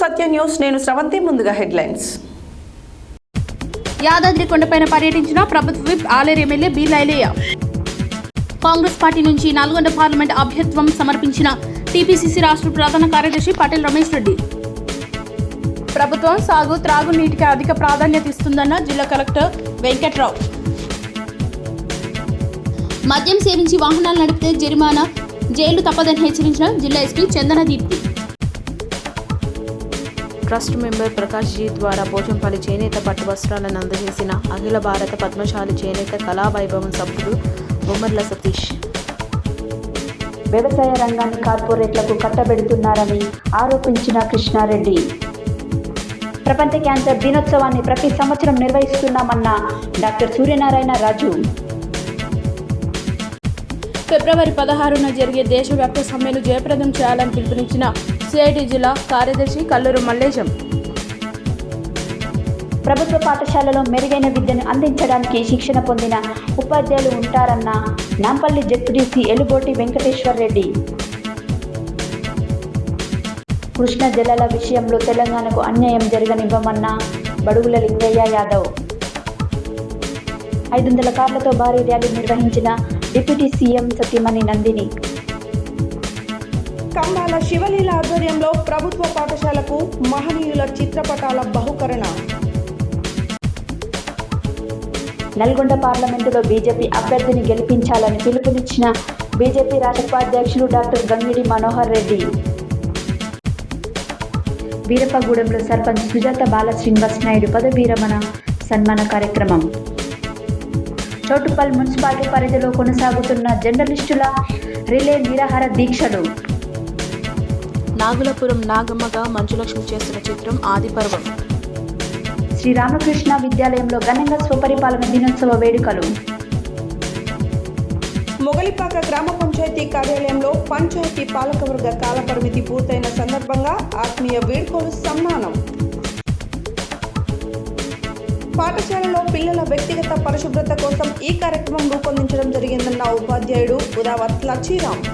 సత్య news నేను శ్రవంతి. ముందుగా headlines. Yadadri కొండపైన పర్యటించిన ప్రభుత్వ whip Aler MLA Beerla Ilaiah. Congress party నుంచి నల్గొండ పార్లమెంట్ అభ్యర్థిత్వం సమర్పించిన టీపీసీసీ రాష్ట్ర ప్రధాన కార్యదర్శి పటేల్ రమేష్ రెడ్డి. ప్రభుత్వం సాగు త్రాగునీటికి అధిక ప్రాధాన్యత ఇస్తుందన్న జిల్లా కలెక్టర్ వెంకట్రావు. మద్యం సేవించి వాహనాలు నడిపితే జరిమానా, జైలు తప్పదని హెచ్చరించిన జిల్లా SP Chandana Deepthi. Trust member Prakash ji ద్వారా పోచంపల్లి చేనేత పట్టు వస్త్రాలను అందజేసిన అఖిల భారత పద్మశాలి చేనేత కళావైభవం సభ్యుడు బొమ్మర్ల సతీష్. వ్యవసాయ రంగాన్ని కార్పొరేట్లకు కట్టబెడుతున్నారని ఆరోపించిన కృష్ణారెడ్డి. ప్రపంచ క్యాన్సర్ దినోత్సవాన్ని ప్రతి సంవత్సరం నిర్వహిస్తున్నామన్న డాక్టర్ సూర్యనారాయణ రాజు. ఫిబ్రవరి 16న జరిగే దేశవ్యాప్త సమ్మెను జయప్రదం చేయాలని పిలుపునిచ్చిన సిఐటి జిల్లా కార్యదర్శి కల్లూరు మల్లేశం. ప్రభుత్వ పాఠశాలలో మెరుగైన విద్యను అందించడానికి శిక్షణ పొందిన ఉపాధ్యాయులు ఉంటారన్న నాంపల్లి జెడ్పీటీసీ ఎలుబోటి వెంకటేశ్వర్ రెడ్డి. కృష్ణా జలాల విషయంలో తెలంగాణకు అన్యాయం జరగనివ్వమన్న బడుగుల లింగయ్య యాదవ్. 500 కార్లతో భారీ ర్యాలీ నిర్వహించిన డిప్యూటీ సీఎం సతీమణి నందిని. కంబాల శివలీల ఆధ్వర్యంలో ప్రభుత్వ పాఠశాలకు మహనీయుల చిత్రపటాల బహుకరణ. నల్గొండ పార్లమెంటులో బీజేపీ అభ్యర్థిని గెలిపించాలని పిలుపునిచ్చిన బీజేపీ రాష్ట్ర ఉపాధ్యక్షులు డాక్టర్ గంగిడి మనోహర్ రెడ్డి. వీరప్పగూడెంలో సర్పంచ్ సుజాత బాలశ్రీనివాస్ నాయుడు పదవీ విరమణ సన్మాన కార్యక్రమం. చౌటుప్పల్ మున్సిపాలిటీ పరిధిలో కొనసాగుతున్న జర్నలిస్టుల రిలే నిరాహార దీక్షలు. నాగులపురం నాగమ్మగా మంచులక్ష్మి చేస్తున్న చిత్రం ఆదిపర్వం. శ్రీరామకృష్ణ విద్యాలయంలో ఘనంగా స్వపరిపాలన దినోత్సవ వేడుకలు. మొగలిపాక గ్రామ పంచాయతీ కార్యాలయంలో పంచాయతీ పాలకవర్గ కాలపరిమితి పూర్తయిన సందర్భంగా ఆత్మీయ వీడ్కోలు సన్మానం. పాఠశాలలో పిల్లల వ్యక్తిగత పరిశుభ్రత కోసం ఈ కార్యక్రమం రూపొందించడం జరిగిందన్న ఉపాధ్యాయుడు ఉదావత్ లచ్చిరామ్.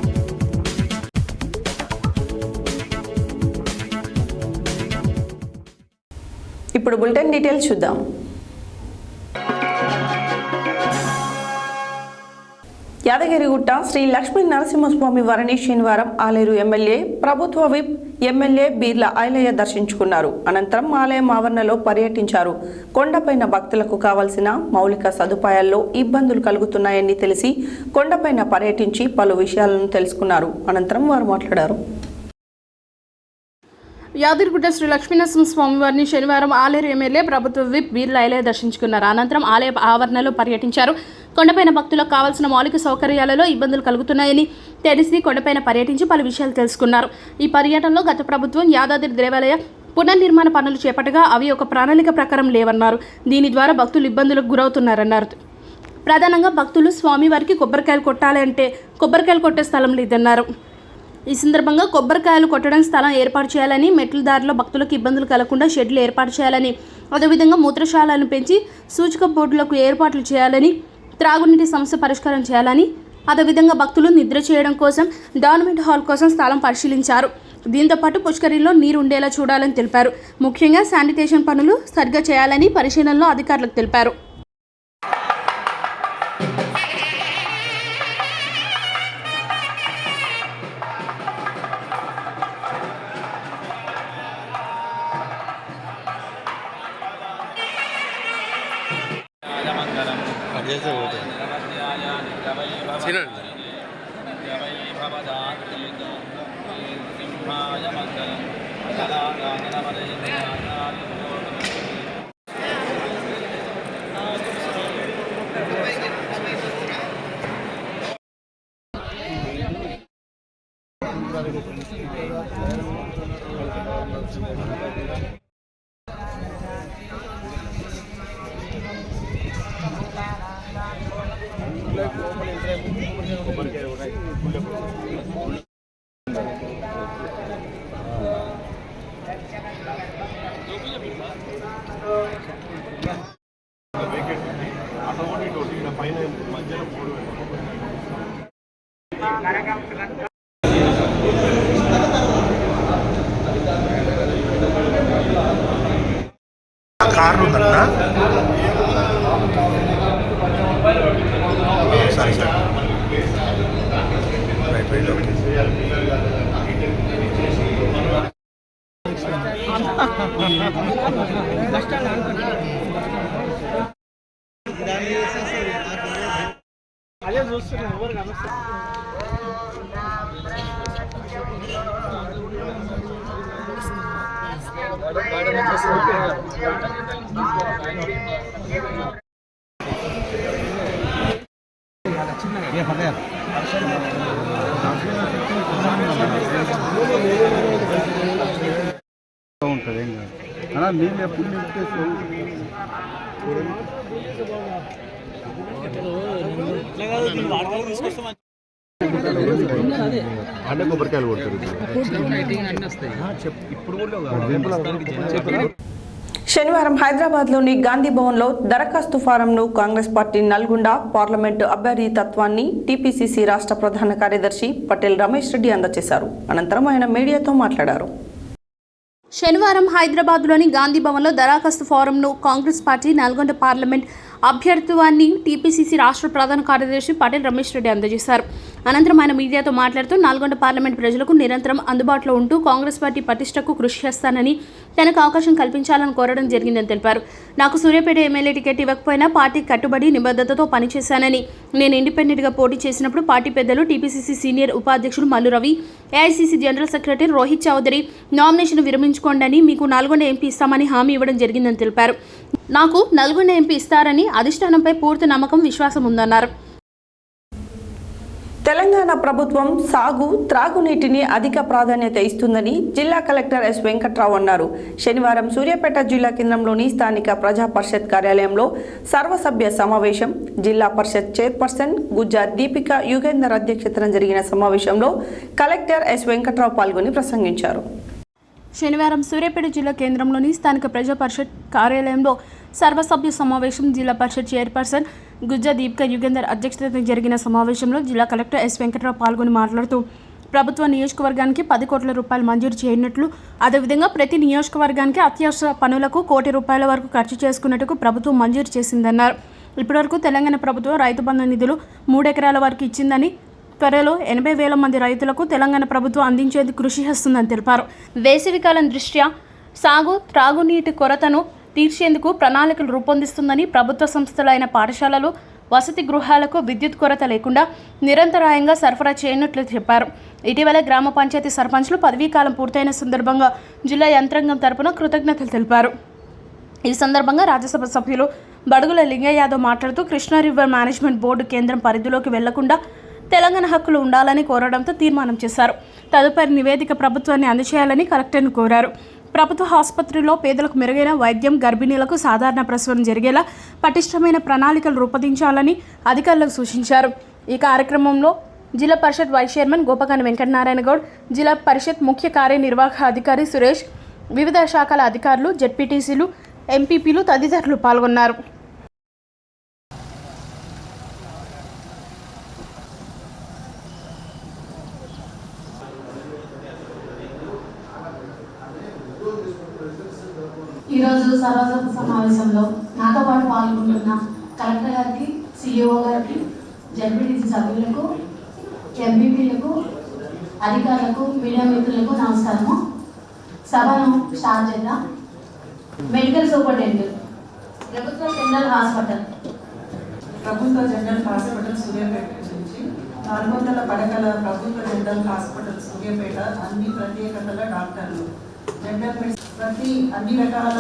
ఇప్పుడు బులెటిన్ డీటెయిల్స్ చూద్దాం. యాదగిరిగుట్ట శ్రీ లక్ష్మీ నరసింహస్వామి వారిని శనివారం ఆలేరు ఎమ్మెల్యే ప్రభుత్వ విప్ ఎమ్మెల్యే బీర్లా ఐలయ్య దర్శించుకున్నారు. అనంతరం ఆలయం ఆవరణలో పర్యటించారు. కొండపైన భక్తులకు కావాల్సిన మౌలిక సదుపాయాల్లో ఇబ్బందులు కలుగుతున్నాయని తెలిసి కొండపైన పర్యటించి పలు విషయాలను తెలుసుకున్నారు. అనంతరం వారు మాట్లాడారు. యాదగిరిగుట్ట శ్రీ లక్ష్మీనరసింహస్వామి వారిని శనివారం ఆలేరు ఎమ్మెల్యే ప్రభుత్వ విప్ బీర్లా ఐలయ్య దర్శించుకున్నారు. అనంతరం ఆలయ ఆవరణలో పర్యటించారు. కొండపైన భక్తులకు కావాల్సిన మౌలిక సౌకర్యాలలో ఇబ్బందులు కలుగుతున్నాయని తెలిసి కొండపైన పర్యటించి పలు విషయాలు తెలుసుకున్నారు. ఈ పర్యటనలో గత ప్రభుత్వం యాదాద్రి దేవాలయ పునర్నిర్మాణ పనులు చేపట్టగా అవి ఒక ప్రణాళిక ప్రకారం లేవన్నారు. దీని ద్వారా భక్తులు ఇబ్బందులకు గురవుతున్నారన్నారు. ప్రధానంగా భక్తులు స్వామివారికి కొబ్బరికాయలు కొట్టాలి అంటే కొబ్బరికాయలు కొట్టే స్థలం లేదన్నారు. ఈ సందర్భంగా కొబ్బరికాయలు కొట్టడం స్థలం ఏర్పాటు చేయాలని, మెట్ల దారిలో భక్తులకు ఇబ్బందులు కలగకుండా షెడ్లు ఏర్పాటు చేయాలని, అదేవిధంగా మూత్రశాలను పెంచి సూచిక బోర్డులకు ఏర్పాట్లు చేయాలని, త్రాగునీటి సమస్య పరిష్కారం చేయాలని, అదేవిధంగా భక్తులు నిద్ర చేయడం కోసం డార్మెంట్ హాల్ కోసం స్థలం పరిశీలించారు. దీంతోపాటు పుష్కరిలో నీరు ఉండేలా చూడాలని తెలిపారు. ముఖ్యంగా శానిటేషన్ పనులు సరిగ్గా చేయాలని పరిశీలనలో అధికారులకు తెలిపారు. కార్లు ఉందన్నా సరే సార్ రైట్ రైట్ ఓకే అదే చూస్తున్నా ఎవరు కలుస్తారు ఉంటుంది ఏం కాదు అలా నీళ్ళు ఎప్పుడు నింపితే అంటే కొబ్బరికాయలు కొడతారు శనివారం హైదరాబాద్లోని గాంధీ భవన్లో దరఖాస్తు ఫారంను కాంగ్రెస్ పార్టీ నల్గొండ పార్లమెంటు అభ్యర్థి తత్వాన్ని టీపీసీసీ రాష్ట్ర ప్రధాన కార్యదర్శి పటేల్ రమేష్ రెడ్డి అందజేశారు. అనంతరం ఆయన మీడియాతో మాట్లాడారు. శనివారం హైదరాబాద్లోని గాంధీ భవన్లో దరఖాస్తు ఫారంను కాంగ్రెస్ పార్టీ నల్గొండ పార్లమెంట్ అభ్యర్థిత్వాన్ని టీపీసీసీ రాష్ట్ర ప్రధాన కార్యదర్శి పటేల్ రమేష్ రెడ్డి అందజేశారు. అనంతరం ఆయన మీడియాతో మాట్లాడుతూ నల్గొండ పార్లమెంట్ ప్రజలకు నిరంతరం అందుబాటులో ఉంటూ కాంగ్రెస్ పార్టీ పటిష్టకు కృషి చేస్తానని తనకు అవకాశం కల్పించాలని కోరడం జరిగిందని తెలిపారు. నాకు సూర్యాపేట ఎమ్మెల్యే టికెట్ ఇవ్వకపోయినా పార్టీకి కట్టుబడి నిబద్ధతతో పనిచేశానని, నేను ఇండిపెండెంట్గా పోటీ చేసినప్పుడు పార్టీ పెద్దలు టీపీసీసీ సీనియర్ ఉపాధ్యక్షుడు Mallu Ravi, AICC general secretary Rohit Chowdary nomination విరమించుకోండి, మీకు నల్గొండ ఎంపీ ఇస్తామని హామీ ఇవ్వడం జరిగిందని తెలిపారు. నాకు నల్గొండ ఎంపీ ఇస్తారని అధిష్టానంపై పూర్తి నమ్మకం, విశ్వాసం ఉందన్నారు. తెలంగాణ ప్రభుత్వం సాగు, త్రాగునీటిని అధిక ప్రాధాన్యత ఇస్తుందని జిల్లా కలెక్టర్ ఎస్ వెంకట్రావు అన్నారు. శనివారం సూర్యాపేట జిల్లా కేంద్రంలోని స్థానిక ప్రజా పరిషత్ కార్యాలయంలో సర్వసభ్య సమావేశం, జిల్లా పరిషత్ చైర్పర్సన్ గుజ్జా దీపిక యుగేందర్ అధ్యక్షతన జరిగిన సమావేశంలో కలెక్టర్ ఎస్ వెంకట్రావు పాల్గొని ప్రసంగించారు. శనివారం సూర్యాపేట జిల్లా కేంద్రంలోని స్థానిక ప్రజా పరిషత్ కార్యాలయంలో సర్వసభ్య సమావేశం, జిల్లా పరిషత్ చైర్పర్సన్ గుజ్జా దీపిక యుగేందర్ అధ్యక్షతన జరిగిన సమావేశంలో జిల్లా కలెక్టర్ ఎస్ వెంకట్రావు పాల్గొని మాట్లాడుతూ ప్రభుత్వ నియోజకవర్గానికి 10 కోట్ల రూపాయలు మంజూరు చేయనున్నట్లు, అదేవిధంగా ప్రతి నియోజకవర్గానికి అత్యవసర పనులకు 1 కోటి రూపాయల వరకు ఖర్చు చేసుకున్నట్టుకు ప్రభుత్వం మంజూరు చేసిందన్నారు. ఇప్పటివరకు తెలంగాణ ప్రభుత్వం రైతు బంధు నిధులు 3 ఎకరాల వరకు ఇచ్చిందని, త్వరలో 80,000 మంది రైతులకు తెలంగాణ ప్రభుత్వం అందించేందుకు కృషి చేస్తుందని తెలిపారు. వేసవికాలం దృష్ట్యా సాగు, త్రాగునీటి కొరతను తీర్చేందుకు ప్రణాళికలు రూపొందిస్తుందని, ప్రభుత్వ సంస్థలైన పాఠశాలలు, వసతి గృహాలకు విద్యుత్ కొరత లేకుండా నిరంతరాయంగా సరఫరా చేయనుట్లు చెప్పారు. ఇటీవల గ్రామ పంచాయతీ సర్పంచ్లు పదవీకాలం పూర్తయిన సందర్భంగా జిల్లా యంత్రాంగం తరపున కృతజ్ఞతలు తెలిపారు. ఈ సందర్భంగా రాజ్యసభ సభ్యులు బడుగుల లింగయ్య యాదవ్ మాట్లాడుతూ కృష్ణా రివర్ మేనేజ్మెంట్ బోర్డు కేంద్రం పరిధిలోకి వెళ్లకుండా తెలంగాణ హక్కులు ఉండాలని కోరడంతో తీర్మానం చేశారు. తదుపరి నివేదిక ప్రభుత్వాన్ని అందజేయాలని కలెక్టర్ను కోరారు. ప్రభుత్వ ఆసుపత్రిలో పేదలకు మెరుగైన వైద్యం, గర్భిణీలకు సాధారణ ప్రసవం జరిగేలా పటిష్టమైన ప్రణాళికలు రూపొందించాలని అధికారులకు సూచించారు. ఈ కార్యక్రమంలో జిల్లా పరిషత్ వైస్ చైర్మన్ గోపకాని వెంకటనారాయణ గౌడ్, జిల్లా పరిషత్ ముఖ్య కార్యనిర్వాహక అధికారి సురేష్, వివిధ శాఖల అధికారులు, జెడ్పీటీసీలు, ఎంపీపీలు తదితరులు పాల్గొన్నారు. ఈరోజు సర్వసభ సమావేశంలో నాతో పాటు పాల్గొంటున్న కలెక్టర్ గారికి, సిఇఓ గారికి, జడ్పీటీసీ సభ్యులకు, ఎంపీపీలకు, అధికారులకు, మీడియా మిత్రులకు నమస్కారము. సభను స్టార్ట్ చేద్దాం. మెడికల్ సూపరింటెండెంట్, ప్రభుత్వ జనరల్ హాస్పిటల్ సూర్యాపేట నుంచి 400 పడకల ప్రభుత్వ జనరల్ హాస్పిటల్ సూర్యాపేట, అన్ని ప్రత్యేకతల డాక్టర్లు, జనరల్ అన్ని రకాల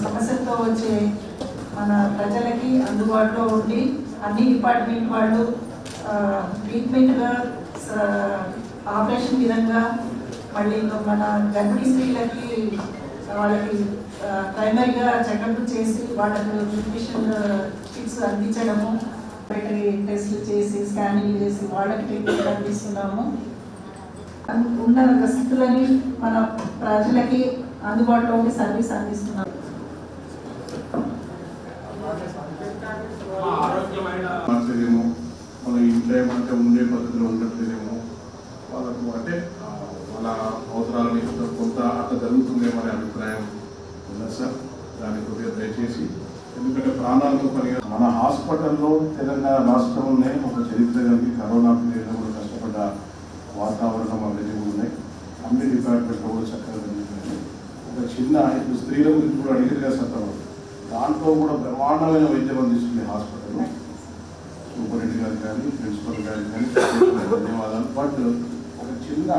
సమస్యలతో వచ్చే మన ప్రజలకి అందుబాటులో ఉండి అన్ని డిపార్ట్మెంట్ వాళ్ళు ట్రీట్మెంట్గా, ఆపరేషన్ విధంగా, మళ్ళీ మన గర్భిణీ స్త్రీలకి వాళ్ళకి ప్రైమరీగా చెకప్ చేసి వాళ్ళకి న్యూట్రిషన్ కిట్స్ అందించడము, టెస్ట్లు చేసి స్కానింగ్ చేసి వాళ్ళకి ట్రీట్మెంట్ అందిస్తున్నాము. ఉన్న స్థితులని మన ప్రజలకి అందుబాటులో ఉండి సర్వీస్ అందిస్తున్నాము. మన ఇంట్లో ఏమంటే ఉండే పద్ధతిలో ఉండట్లేదేమో, వాళ్ళకు అంటే వాళ్ళ అవసరాలని కొంత అట్లా జరుగుతుందేమో అనే అభిప్రాయం ఉన్నది సార్. దాని కొద్దిగా దయచేసి. ఎందుకంటే ప్రాణాలతో పనిగా మన హాస్పిటల్లో తెలంగాణ రాష్ట్రంలోనే ఒక చరిత్ర కలిగి కరోనా పీరియడ్లో కూడా కష్టపడ్డ వాతావరణం అవన్నీ కూడా ఉన్నాయి. అన్ని డిపార్ట్మెంట్లో కూడా చక్కగా జరుగుతుంది. ఒక చిన్న ఇప్పుడు స్త్రీల గురించి కూడా అడిగిగా సత్తారు, దాంట్లో కూడా బ్రహ్మాండమైన వైద్యం అందిస్తుంది హాస్పిటల్లో. సూపరింటెండెంట్ గారు కానీ ప్రిన్సిపల్ గారికి కానీ ధన్యవాదాలు. బట్ ఒక చిన్న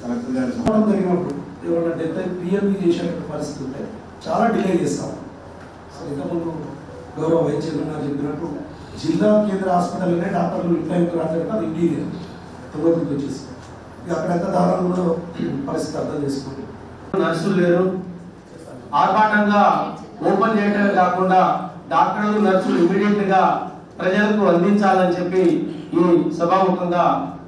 కలెక్టర్ గారి జరిగినప్పుడు ఏమన్నా డెత్ పిఎంఈ చేసేటువంటి పరిస్థితి ఉంటే చాలా డిలే చేస్తాం. సో ఇంతకుముందు గౌరవ వైద్యులు గారు చెప్పినట్టు జిల్లా కేంద్ర హాస్పిటల్లోనే డాక్టర్లు ఇంట్లో రాత్రి అది ఇంటీరియర్ తొమ్మిదికి వచ్చేసి అక్కడ ఎంత దారుణంలో పరిస్థితి అర్థం చేసుకోండి. నర్సులు లేరు, ఆర్భాటంగా ఓపెన్ చేయటమే కాకుండా డాక్టర్లు నర్సులు ఇమీడియట్గా ప్రజలకు అందించాలని చెప్పి ఈ సభాముఖంగా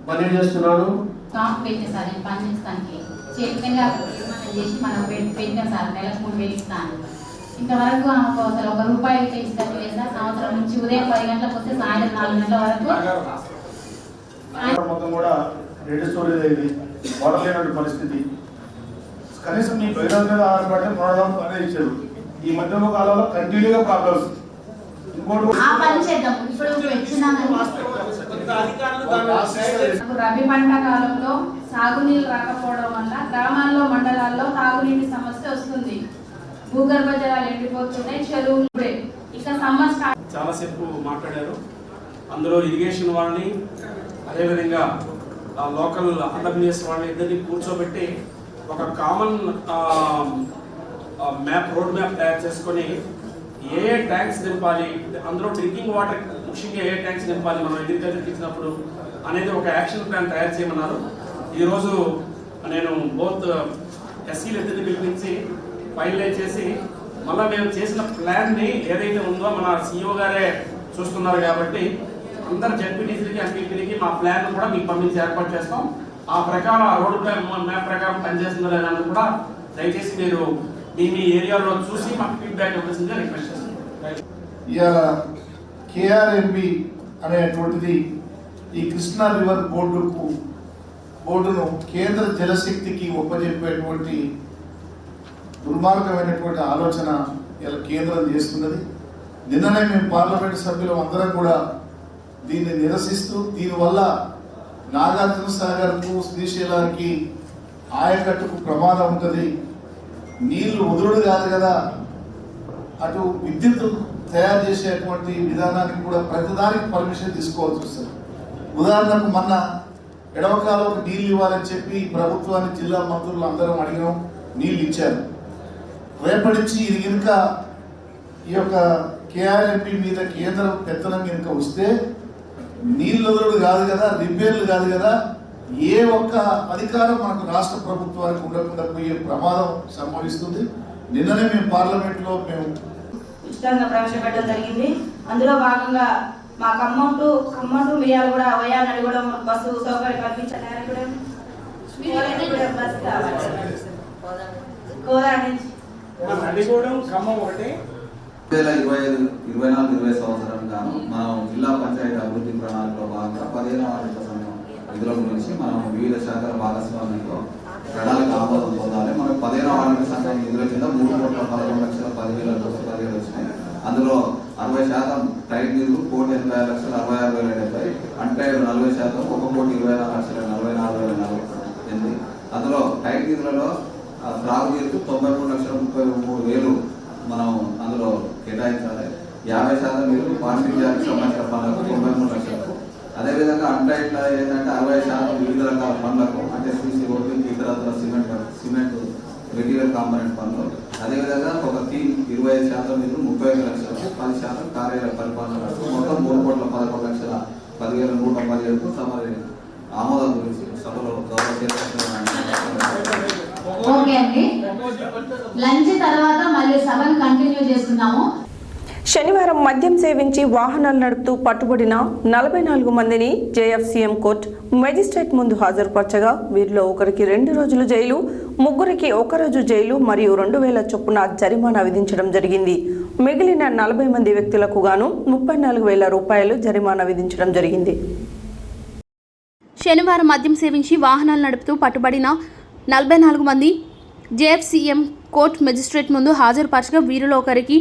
మనవి చేస్తున్నాను. స్టాఫ్ పెట్టే సార్ నేను పని చేస్తానికి చైర్మన్గా తీర్మానం చేసి మనం పెట్టినాం సార్, నెలకు 3,000 ఇస్తాను. ఇంతవరకు ఆమెకు అసలు ₹1 ఇస్తాను లేదు సార్. సంవత్సరం నుంచి ఉదయం 10 గంటలకు వస్తే సాయంత్రం 4 గంటల వరకు మొత్తం కూడా రెడ్ స్టోరేజ్ అయింది, వాటర్ లేనటువంటి పరిస్థితి. కనీసం మీ బహిరంగ మీద ఆధారపడే ప్రోగ్రామ్ అనేది ఇచ్చారు. ఈ మధ్యలో కాలంలో కంటిన్యూగా ప్రాబ్లమ్స్. రబీ పంట కాలంలో సాగునీళ్ళు రాకపోవడం వల్ల గ్రామాల్లో మండలాల్లో తాగునీటి సమస్య వస్తుంది. భూగర్భ జలాలు ఎండిపోతున్నాయి, చెరువులు. ఇక సమస్య చాలాసేపు మాట్లాడారు. అందులో ఇరిగేషన్ వాళ్ళని అదేవిధంగా లోకల్ ఆర్డబ్ల్యూఎస్ వాళ్ళని ఇద్దరిని కూర్చోబెట్టి ఒక కామన్ రోడ్ మ్యాప్ తయారు చేసుకొని ఏ ట్యాంక్స్ నింపాలి, అందులో డ్రింకింగ్ వాటర్ ముఖ్యంగా ఏ ట్యాంక్స్ నింపాలి మనం అగ్రికల్చర్కి ఇచ్చినప్పుడు అనేది ఒక యాక్షన్ ప్లాన్ తయారు చేయమన్నారు. ఈరోజు నేను బోత్ ఎస్సీలు ఇద్దరిని పిలిపించి ఫైనలైజ్ చేసి మళ్ళీ మేము చేసిన ప్లాన్ని ఏదైతే ఉందో మన CEO గారే చూస్తున్నారు కాబట్టి అందరు జడ్పీటీసీలకి ఎంపీపీలకి మా ప్లాన్ కూడా మీకు పంపించి ఏర్పాటు చేస్తాం. ఆ ప్రకారం ఆ రోడ్ మ్యాప్ ప్రకారం పనిచేస్తుందో లేదని కూడా దయచేసి మీరు మీ ఏరియాలో చూసి మాకు ఫీడ్బ్యాక్ ఇవ్వాల్సిందిగా రిక్వెస్ట్ చేస్తున్నాం. ఇవాళ KRMB అనేటువంటిది ఈ కృష్ణా రివర్ బోర్డును కేంద్ర జలశక్తికి ఒప్పజెప్పేటువంటి దుర్మార్గమైనటువంటి ఆలోచన ఇలా కేంద్రం చేస్తున్నది. నిన్ననే మేము పార్లమెంట్ సభ్యులు అందరం కూడా దీన్ని నిరసిస్తూ దీనివల్ల నాగార్జున సాగర్కు శ్రీశైలానికి ఆయకట్టుకు ప్రమాదం ఉంటుంది, నీళ్లు వదులుడు కాదు కదా, అటు విద్యుత్ తయారు చేసేటువంటి విధానానికి కూడా ప్రతిదానికి పర్మిషన్ తీసుకోవాల్సి వస్తుంది. ఉదాహరణకు మొన్న ఎడవకాలకు నీళ్ళు ఇవ్వాలని చెప్పి ప్రభుత్వాన్ని జిల్లా మంత్రులు అందరం అడిగినాం, నీళ్ళు ఇచ్చారు. రేపటించి ఇది కనుక ఈ యొక్క KRMB మీద కేంద్రం పెత్తనం కనుక వస్తే నీళ్ళు వదలడు కాదు కదా, రిపేర్లు కాదు కదా, ఏ ఒక్క అధికారం మనకు రాష్ట్ర ప్రభుత్వానికి ఉండకుండా పోయే ప్రమాదం సంభవిస్తుంది. నిన్ననే మేము పార్లమెంట్లో ఉచితంగా ప్రవేశపెట్టడం జరిగింది. అందులో భాగంగా మా ఖమ్మం టు మియాలు కూడా వయాలని కూడా బస్సు సౌకర్యం కల్పించాలని కూడా బస్సు కావాలి. ఖమ్మం ఒకటి 2024-20 సంవత్సరం గాను మనం జిల్లా పంచాయతీ అభివృద్ధి ప్రణాళికలో భాగంగా 15వ వార్షిక సమయం నిధుల గురించి మనం వివిధ శాఖల భాగస్వామ్యంలో ప్రణాళిక ఆమోదం పొందాలి. మనకు 15వ వార్షిక సంఘం నిధుల కింద 3,11,10,10,10 వచ్చినాయి. అందులో 60% టైట్ నిధులు 1,86,66,70. అన్టైడ్ 40%, 1,24,24,44,000. అందులో టైట్ నిధులలో త్రాగునీరుకు 93,33,000 మనం అందులో కేటాయించాలి. 50% నిధులు పారిశుద్ధ్యానికి సంబంధించిన పనులకు 93 లక్షలకు. అదేవిధంగా అన్టైట్లో ఏంటంటే 60% వివిధ రకాల పనులకు, అంటే CC రోడ్లు, ఇతరత్ర సిమెంట్ మెటీరియల్ కాంపోనెంట్ పనులు. అదేవిధంగా ఒక టీమ్ 25% నిధులు 35 లక్షలకు, 10% కార్యాలయ పరిపాలనలకు, మొత్తం 3,11,10,11,117కు సమరి ఆమోదం గురించి సభలో ఓకే అండి. లంచ్ తర్వాత మళ్ళీ సభను కంటిన్యూ చేస్తున్నాము. శనివారం మద్యం సేవించి వాహనాలు నడుపుతూ పట్టుబడిన 44 మందిని JFCM కోర్టు మెజిస్ట్రేట్ ముందు హాజరుపరచగా వీరిలో ఒకరికి 2 రోజులు జైలు, ముగ్గురికి 1 రోజు జైలు మరియు 2,000 చొప్పున జరిమానా విధించడం జరిగింది. మిగిలిన 40 మంది వ్యక్తులకు గాను 34,000 రూపాయలు జరిమానా విధించడం జరిగింది. శనివారం మద్యం సేవించి వాహనాలు నడుపుతూ పట్టుబడిన 44 మంది జేఎఫ్సీఎం కోర్టు మెజిస్ట్రేట్ ముందు హాజరుపరచగా వీరిలో ఒకరికి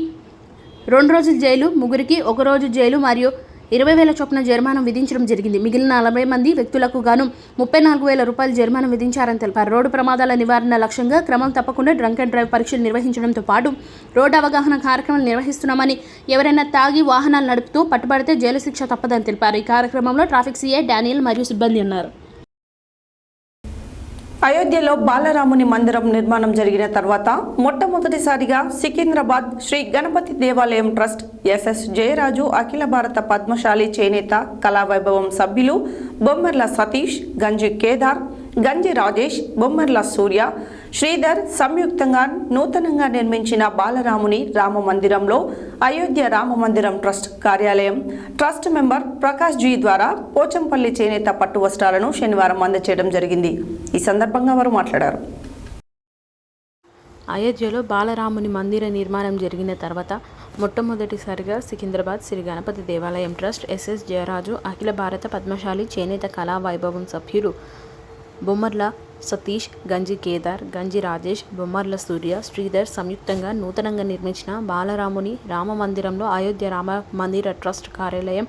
2 రోజుల జైలు, ముగ్గురికి 1 రోజు జైలు మరియు 20,000 చొప్పున జరిమానా విధించడం జరిగింది. మిగిలిన 40 మంది వ్యక్తులకు గాను 34,000 రూపాయల జరిమానా విధించారని తెలిపారు. రోడ్డు ప్రమాదాల నివారణ లక్ష్యంగా క్రమం తప్పకుండా డ్రంక్ అండ్ డ్రైవ్ పరీక్షలు నిర్వహించడంతో పాటు రోడ్డు అవగాహన కార్యక్రమాలు నిర్వహిస్తున్నామని, ఎవరైనా తాగి వాహనాలు నడుపుతూ పట్టుబడితే జైలు శిక్ష తప్పదని తెలిపారు. ఈ కార్యక్రమంలో ట్రాఫిక్ సీఐ డానియల్ మరియు సిబ్బంది ఉన్నారు. అయోధ్యలో బాలరాముని మందిరం నిర్మాణం జరిగిన తర్వాత మొట్టమొదటిసారిగా సికింద్రాబాద్ శ్రీ గణపతి దేవాలయం ట్రస్ట్ ఎస్ఎస్ జయరాజు అఖిల భారత పద్మశాలి చేనేత కళావైభవం సభ్యులు బొమ్మెర్ల సతీష్, గంజి కేదార్, గంజి రాజేష్, బొమ్మెర్ల సూర్య, శ్రీధర్ సంయుక్తంగా నూతనంగా నిర్మించిన బాలరాముని రామ మందిరంలో అయోధ్య రామ మందిరం ట్రస్ట్ కార్యాలయం ట్రస్ట్ మెంబర్ ప్రకాష్ జీ ద్వారా పోచంపల్లి చేనేత పట్టు వస్త్రాలను శనివారం అందజేయడం జరిగింది. ఈ సందర్భంగా వారు మాట్లాడారు. అయోధ్యలో బాలరాముని మందిర నిర్మాణం జరిగిన తర్వాత మొట్టమొదటిసారిగా సికింద్రాబాద్ శ్రీ గణపతి దేవాలయం ట్రస్ట్ ఎస్ఎస్ జయరాజు అఖిల భారత పద్మశాలి చేనేత కళా వైభవం సభ్యులు బొమ్మర్ల సతీష్, గంజి కేదార్, గంజి రాజేష్, బొమ్మర్ల సూర్య, శ్రీధర్ సంయుక్తంగా నూతనంగా నిర్మించిన బాలరాముని రామ మందిరంలో అయోధ్య రామ మందిర ట్రస్ట్ కార్యాలయం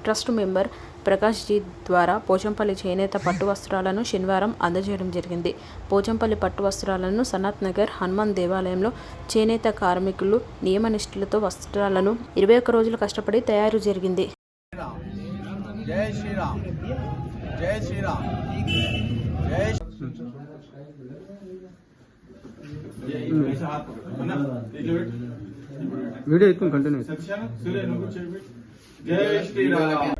ట్రస్ట్ మెంబర్ ప్రకాష్ జీ ద్వారా పోచంపల్లి చేనేత పట్టు వస్త్రాలను శనివారం అందజేయడం జరిగింది. పోచంపల్లి పట్టు వస్త్రాలను సనత్ నగర్ హనుమాన్ దేవాలయంలో చేనేత కార్మికులు నియమనిష్ఠులతో వస్త్రాలను 21 రోజులు కష్టపడి తయారు జరిగింది. జై శ్రీరామ్, జై శ్రీరామ్, జై వీడియో ఇತ್ತು కంటిన్యూ జై శ్రీరామ్.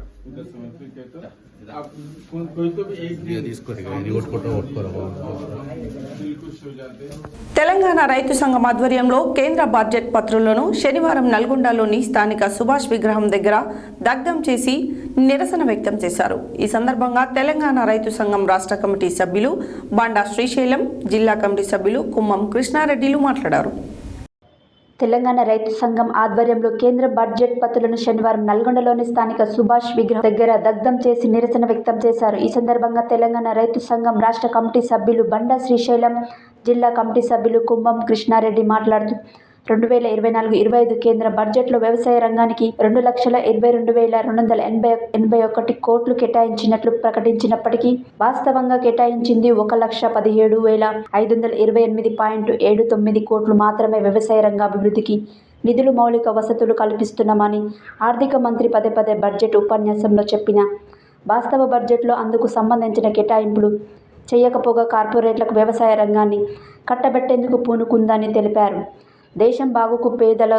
తెలంగాణ రైతు సంఘం ఆధ్వర్యంలో కేంద్ర బడ్జెట్ పత్రులను శనివారం నల్గొండలోని స్థానిక సుభాష్ విగ్రహం దగ్గర దగ్ధం చేసి నిరసన వ్యక్తం చేశారు. ఈ సందర్భంగా తెలంగాణ రైతు సంఘం రాష్ట్ర కమిటీ సభ్యులు బండా శ్రీశైలం, జిల్లా కమిటీ సభ్యులు కుమ్మం కృష్ణారెడ్డిలు మాట్లాడారు. తెలంగాణ రైతు సంఘం ఆధ్వర్యంలో కేంద్ర బడ్జెట్ పత్రులను శనివారం నల్గొండలోని స్థానిక సుభాష్ విగ్రహం దగ్గర దగ్ధం చేసి నిరసన వ్యక్తం చేశారు. ఈ సందర్భంగా తెలంగాణ రైతు సంఘం రాష్ట్ర కమిటీ సభ్యులు బండా శ్రీశైలం, జిల్లా కమిటీ సభ్యులు కుమ్మం కృష్ణారెడ్డి మాట్లాడుతూ 2024-25 కేంద్ర బడ్జెట్లో వ్యవసాయ రంగానికి 2,82,281 కోట్లు కేటాయించినట్లు ప్రకటించినప్పటికీ వాస్తవంగా కేటాయించింది 1,17,528.79 కోట్లు మాత్రమే. వ్యవసాయ రంగ అభివృద్ధికి నిధులు, మౌలిక వసతులు కల్పిస్తున్నామని ఆర్థిక మంత్రి పదే బడ్జెట్ ఉపన్యాసంలో చెప్పిన వాస్తవ బడ్జెట్లో అందుకు సంబంధించిన కేటాయింపులు చేయకపోగా కార్పొరేట్లకు వ్యవసాయ రంగాన్ని కట్టబెట్టేందుకు పూనుకుందని తెలిపారు. దేశం బాగుకు పేదల,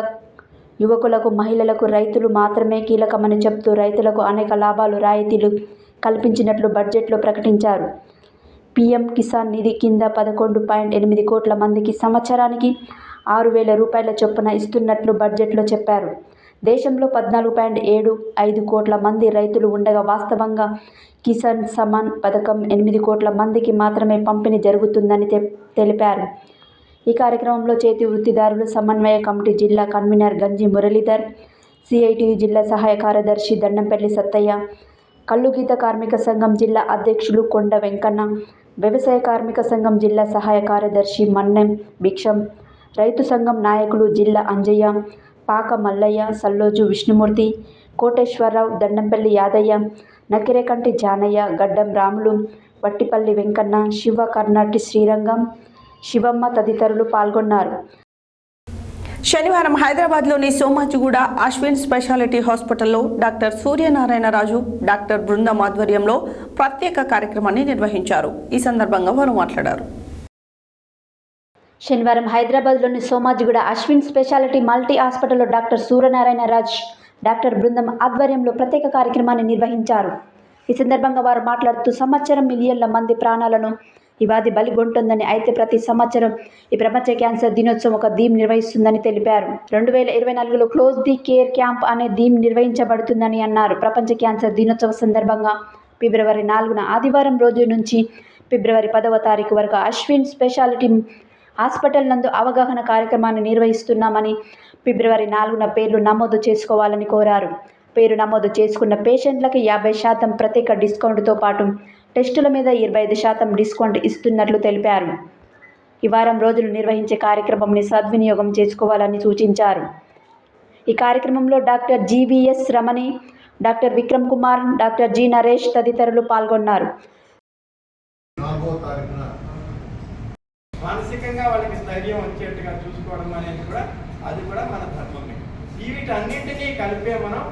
యువకులకు, మహిళలకు రైతులు మాత్రమే కీలకమని చెప్తూ రైతులకు అనేక లాభాలు, రాయితీలు కల్పించినట్లు బడ్జెట్లో ప్రకటించారు. పీఎం కిసాన్ నిధి కింద 11.8 కోట్ల మందికి సంవత్సరానికి 6,000 రూపాయల చొప్పున ఇస్తున్నట్లు బడ్జెట్లో చెప్పారు. దేశంలో 14.75 కోట్ల మంది రైతులు ఉండగా వాస్తవంగా కిసాన్ సమాన్ పథకం 8 కోట్ల మందికి మాత్రమే పంపిణీ జరుగుతుందని తెలిపారు. ఈ కార్యక్రమంలో చేతి వృత్తిదారులు సమన్వయ కమిటీ జిల్లా కన్వీనర్ గంజి మురళీధర్, సిఐటియు జిల్లా సహాయ కార్యదర్శి దండంపల్లి సత్తయ్య, కల్లుగీత కార్మిక సంఘం జిల్లా అధ్యక్షులు కొండ వెంకన్న, వ్యవసాయ కార్మిక సంఘం జిల్లా సహాయ కార్యదర్శి మన్నెం భిక్షం, రైతు సంఘం నాయకులు జిల్లా అంజయ్య, పాక మల్లయ్య, సల్లోజు విష్ణుమూర్తి, కోటేశ్వరరావు, దండంపల్లి యాదయ్య, నకిరేకంటి జానయ్య, గడ్డం రాములు, వట్టిపల్లి వెంకన్న, శివ కర్ణాటి శ్రీరంగం, శివమ్మ తదితరులు పాల్గొన్నారు. శనివారం హైదరాబాద్లోని సోమాజిగూడ అశ్విన్ స్పెషాలిటీ హాస్పిటల్లో డాక్టర్ సూర్యనారాయణరాజు, డాక్టర్ బృందం ఆధ్వర్యంలో ప్రత్యేక కార్యక్రమాన్ని నిర్వహించారు. ఈ సందర్భంగా వారు మాట్లాడారు. శనివారం హైదరాబాద్లోని సోమాజిగూడ అశ్విన్ స్పెషాలిటీ మల్టీ హాస్పిటల్లో డాక్టర్ సూర్యనారాయణరాజ్, డాక్టర్ బృందం ఆధ్వర్యంలో ప్రత్యేక కార్యక్రమాన్ని నిర్వహించారు. ఈ సందర్భంగా వారు మాట్లాడుతూ సంవత్సరం మిలియన్ల మంది ప్రాణాలను ఈ వ్యాధి బలిగొంటుందని, అయితే ప్రతి సంవత్సరం ఈ ప్రపంచ క్యాన్సర్ దినోత్సవం ఒక థీమ్ నిర్వహిస్తుందని తెలిపారు. 2024లో క్లోజ్ ది కేర్ క్యాంప్ అనే థీమ్ నిర్వహించబడుతుందని అన్నారు. ప్రపంచ క్యాన్సర్ దినోత్సవ సందర్భంగా ఫిబ్రవరి 4న ఆదివారం రోజు నుంచి ఫిబ్రవరి 10వ తారీఖు వరకు అశ్విన్ స్పెషాలిటీ హాస్పిటల్ నందు అవగాహన కార్యక్రమాన్ని నిర్వహిస్తున్నామని, ఫిబ్రవరి 4న పేర్లు నమోదు చేసుకోవాలని కోరారు. పేరు నమోదు చేసుకున్న పేషెంట్లకు 50% ప్రత్యేక డిస్కౌంట్తో పాటు టెస్టుల మీద 25% డిస్కౌంట్ ఇస్తున్నట్లు తెలిపారు. ఈ వారం రోజులు నిర్వహించే కార్యక్రమంని సద్వినియోగం చేసుకోవాలని సూచించారు. ఈ కార్యక్రమంలో doctor GVS Ramani, doctor Vikram Kumar, doctor G Naresh తదితరులు పాల్గొన్నారు. మానసికంగా వాళ్ళకి స్థైర్యం వచ్చేట్టుగా చూసుకోవడం అనేది కూడా మన ధర్మమే. వీటన్నింటినీ కలిపే మనం